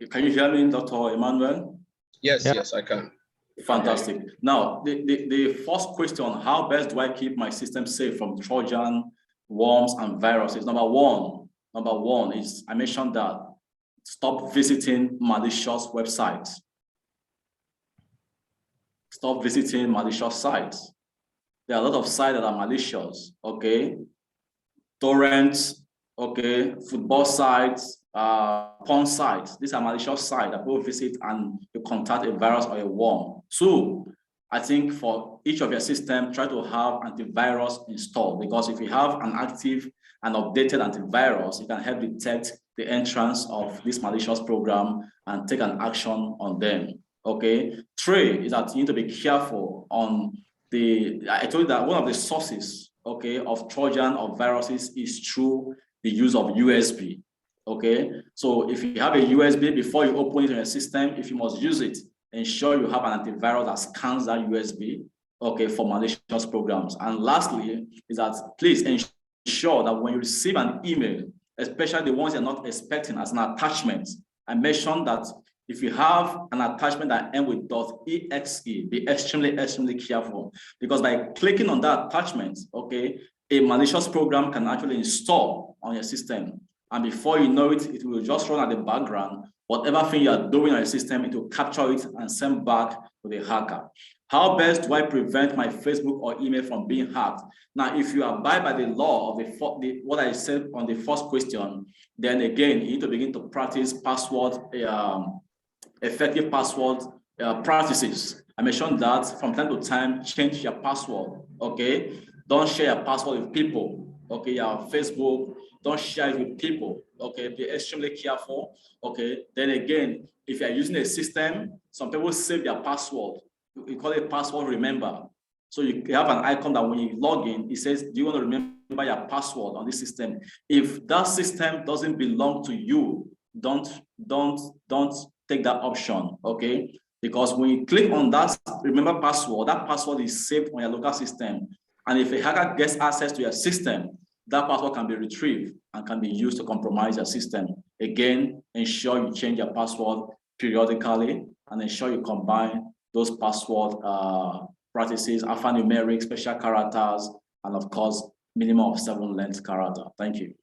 Can you hear me, Dr. Emmanuel? Yes, yeah. Yes, I can. Fantastic. Now, the first question, how best do I keep my system safe from Trojan, worms, and viruses? Number one is, I mentioned that, stop visiting malicious websites. Stop visiting malicious sites. There are a lot of sites that are malicious, okay? Torrents, okay, football sites, porn sites. These are malicious sites that people visit and you contact a virus or a worm. So I think for each of your system, try to have antivirus installed, because if you have an active and updated antivirus, it can help detect the entrance of this malicious program and take an action on them. Okay. 3 is that you need to be careful on I told you that one of the sources, okay, of Trojan or viruses is through the use of USB. Okay. So if you have a USB, before you open it in your system, if you must use it, ensure you have an antivirus that scans that USB, okay, for malicious programs. And lastly is that please ensure that when you receive an email, especially the ones you're not expecting as an attachment, I mentioned that if you have an attachment that ends with .exe, be extremely careful, because by clicking on that attachment, okay, a malicious program can actually install on your system. And before you know it, it will just run at the background. Whatever thing you are doing on your system, it will capture it and send back to the hacker. How best do I prevent my Facebook or email from being hacked? Now, if you abide by the law of what I said on the first question, then again, you need to begin to practice password, effective password practices. I mentioned that from time to time, change your password, okay? Don't share your password with people, okay? Your Facebook, don't share it with people, okay? Be extremely careful, okay? Then again, if you're using a system, some people save their password. We call it password remember. So you have an icon that when you log in, it says, do you want to remember your password on this system? If that system doesn't belong to you, don't take that option, okay? Because when you click on that remember password, that password is saved on your local system. And if a hacker gets access to your system, that password can be retrieved and can be used to compromise your system. Again, ensure you change your password periodically and ensure you combine those password practices, alphanumeric, special characters, and of course, minimum of 7 length character. Thank you.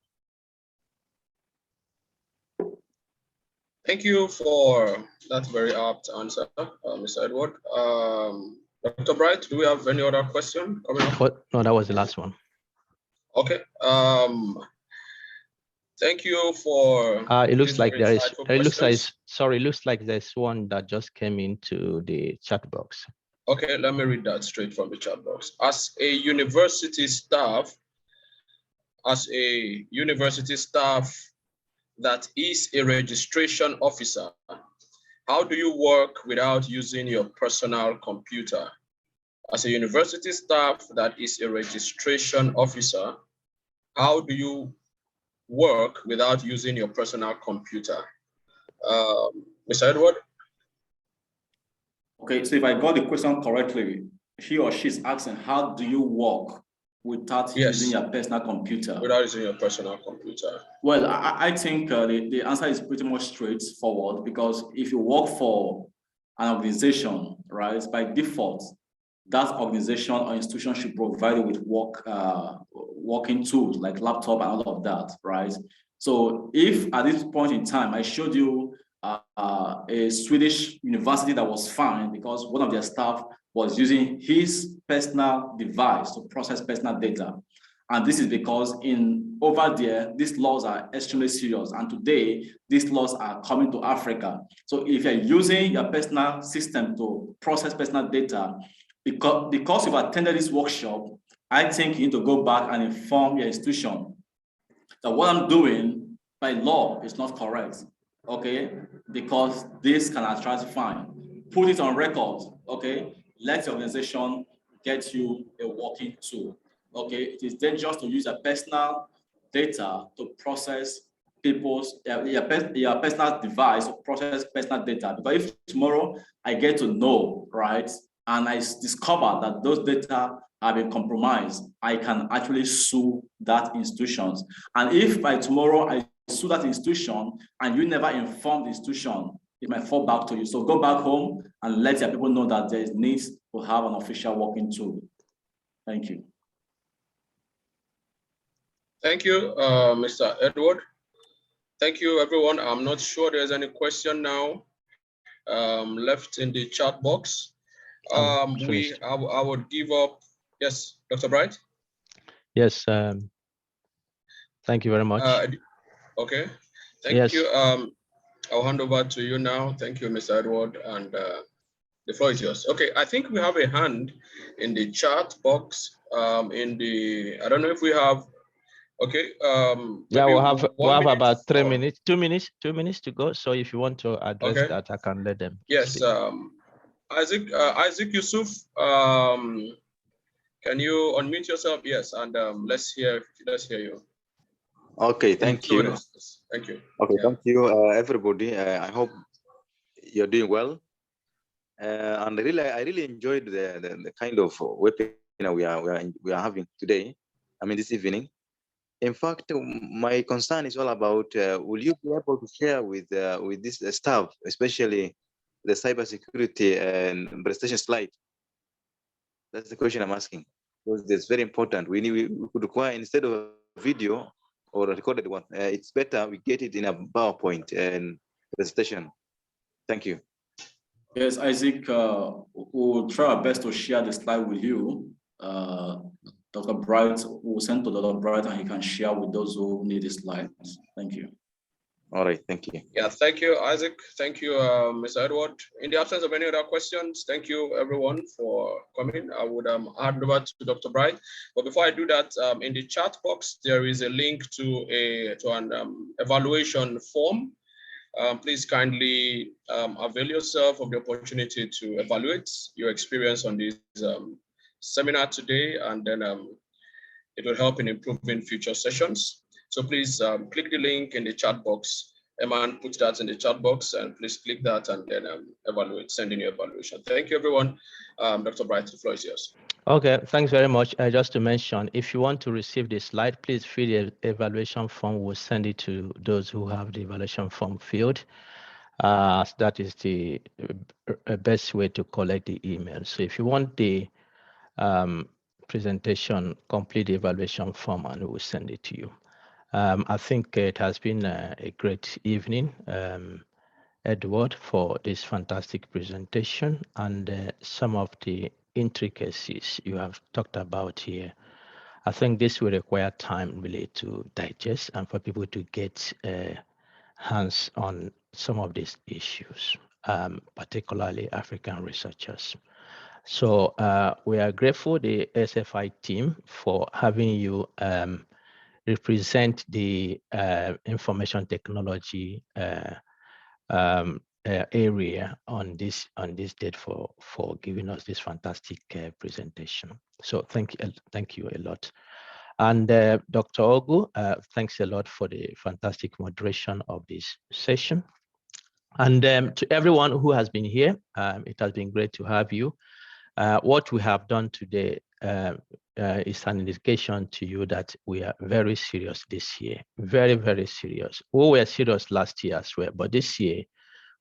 Thank you for that very apt answer, Mr. Edward. Dr. Bright, do we have any other question coming up? No, that was the last one. Okay. Thank you for. It looks like there is. It looks like there's one that just came into the chat box. Okay, let me read that straight from the chat box. As a university staff that is a registration officer, how do you work without using your personal computer? As a university staff that is a registration officer, how do you work without using your personal computer? Mr. Edward? Okay, so if I got the question correctly, he or she is asking, how do you work without using your personal computer? Without using your personal computer. Well, I think the answer is pretty much straightforward, because if you work for an organization, right, by default, that organization or institution should provide you with working tools like laptop and all of that, right? So if at this point in time, I showed you a Swedish university that was fined because one of their staff was using his personal device to process personal data. And this is because over there, these laws are extremely serious. And today, these laws are coming to Africa. So if you're using your personal system to process personal data, because you've attended this workshop, I think you need to go back and inform your institution that what I'm doing by law is not correct, okay? Because this can attract fine. Put it on record, okay? Let the organization get you a working tool, okay? It is dangerous to use your personal data to process your personal device to process personal data. Because if tomorrow I get to know, right, and I discover that those data have been compromised, I can actually sue that institutions. And if by tomorrow I sue that institution and you never inform the institution, it might fall back to you. So go back home and let your people know that there is need to have an official working tool. Thank you. Thank you, Mr. Edward. Thank you, everyone. I'm not sure there's any question now left in the chat box. I would give up. Yes, Dr. Bright. Yes. Thank you very much. Okay. Thank you. I'll hand over to you now. Thank you, Mr. Edward, and the floor is yours. Okay, I think we have a hand in the chat box. I don't know if we have. Okay. Yeah, we'll have about 3 minutes, 2 minutes, 2 minutes to go. So if you want to address that, I can let them. Yes. speak. Isaac Yusuf, can you unmute yourself? Yes, and let's hear you. Okay, thank you. Thank you. Okay, thank you, everybody. I hope you're doing well. And I really enjoyed the kind of webinar we are having today. I mean, this evening. In fact, my concern is all about: will you be able to share with this staff, especially the cybersecurity and prestation slide? That's the question I'm asking, because it's very important. We could require, instead of a video or a recorded one, it's better we get it in a PowerPoint and presentation. Thank you. Yes, Isaac, we'll try our best to share the slide with you. Dr. Bright will send to Dr. Bright and he can share with those who need the slides. Thank you. All right, thank you. Yeah, thank you, Isaac. Thank you, Mr. Edward. In the absence of any other questions, thank you, everyone, for coming. I would hand over to Dr. Bright. But before I do that, in the chat box, there is a link to an evaluation form. Please kindly avail yourself of the opportunity to evaluate your experience on this seminar today, and then it will help in improving future sessions. So please click the link in the chat box. Eman, put that in the chat box, and please click that and then send in your evaluation. Thank you, everyone. Dr. Bright, the floor is yours. Okay, thanks very much. Just to mention, if you want to receive the slide, please fill the evaluation form. We'll send it to those who have the evaluation form filled. That is the best way to collect the email. So if you want the presentation, complete the evaluation form and we'll send it to you. I think it has been a great evening, Edward, for this fantastic presentation and some of the intricacies you have talked about here. I think this will require time really to digest and for people to get hands on some of these issues, particularly African researchers. So we are grateful, the ASFI team, for having you represent the information technology area on this date for giving us this fantastic presentation. So thank you a lot. And Dr. Ogu, thanks a lot for the fantastic moderation of this session. And to everyone who has been here, it has been great to have you. What we have done today is an indication to you that we are very serious this year, very, very serious. We were serious last year as well, but this year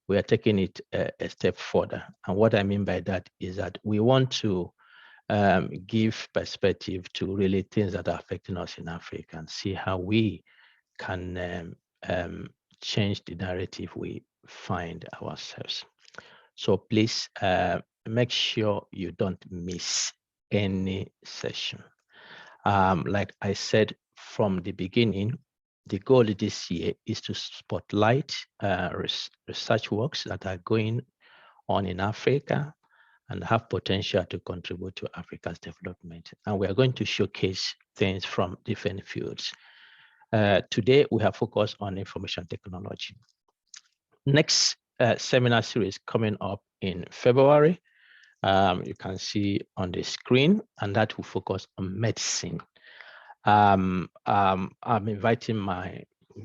we are taking it a step further. And what I mean by that is that we want to give perspective to really things that are affecting us in Africa and see how we can change the narrative we find ourselves. So please make sure you don't miss any session. Like I said from the beginning, the goal this year is to spotlight research works that are going on in Africa and have potential to contribute to Africa's development. And we are going to showcase things from different fields. Today, we have focused on information technology. Next seminar series coming up in February, you can see on the screen, and that will focus on medicine. I'm inviting my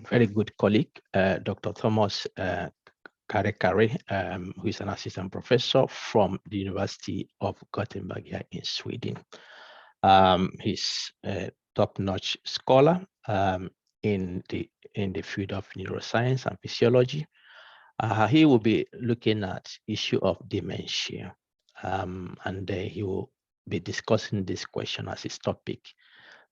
very good colleague, Dr. Thomas Kare, who is an assistant professor from the University of Gothenburg here in Sweden. He's a top-notch scholar in the field of neuroscience and physiology. He will be looking at issue of dementia, and he will be discussing this question as his topic.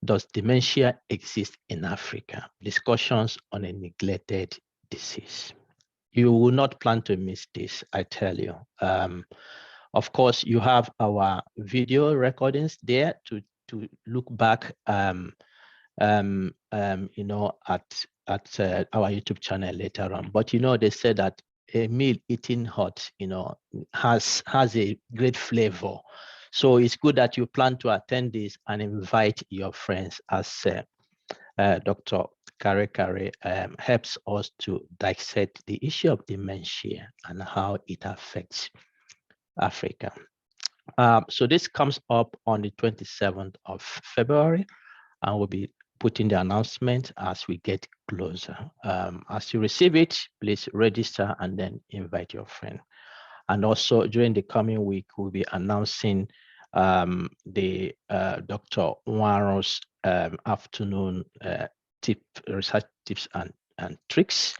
Does dementia exist in Africa? Discussions on a neglected disease. You will not plan to miss this, I tell you. Of course, you have our video recordings there to look back, you know, at our YouTube channel later on. But you know, they said that a meal eaten hot, you know, has a great flavor. So it's good that you plan to attend this and invite your friends, as Dr. Kare helps us to dissect the issue of dementia and how it affects Africa. So this comes up on the 27th of February, and we'll be putting the announcement as we get closer. As you receive it, please register and then invite your friend. And also during the coming week, we'll be announcing the Dr. Nwaru's afternoon research tips and tricks,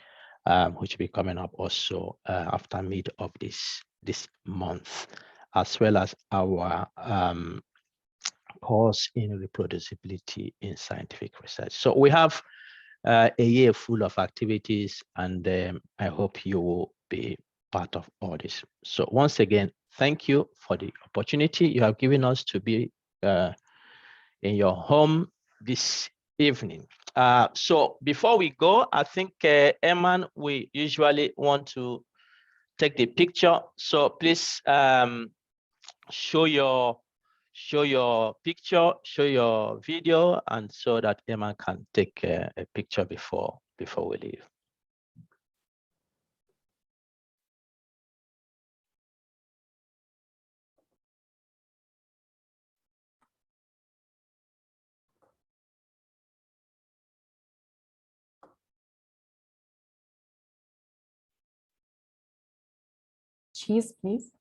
which will be coming up also after mid of this month, as well as our course in reproducibility in scientific research. So we have a year full of activities, and I hope you will be part of all this. So once again, thank you for the opportunity you have given us to be in your home this evening. So before we go, I think Eman, we usually want to take the picture. So please show your picture, show your video, and so that Eman can take a picture before we leave. Cheese, please.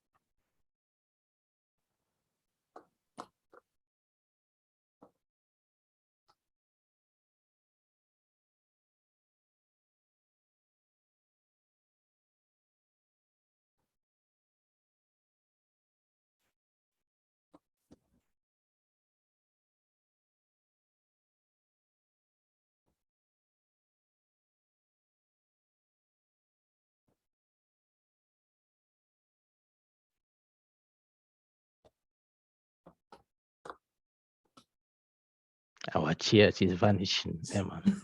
Our cheers is vanishing, Eman.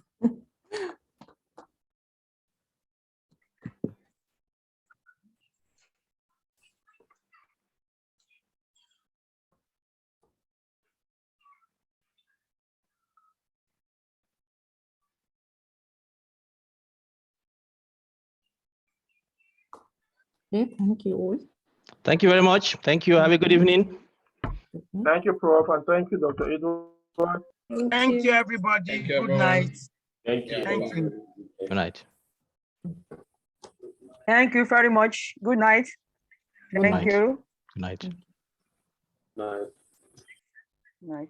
Okay, thank you all. Thank you very much. Thank you. Have a good evening. Thank you, Prof, and thank you, Dr. Edward. Thank you, everybody. Thank you, Good everyone. night. Thank you. Thank you. Good night. Thank you very much. Good night. Good Thank night. you. Good night. Night. Night.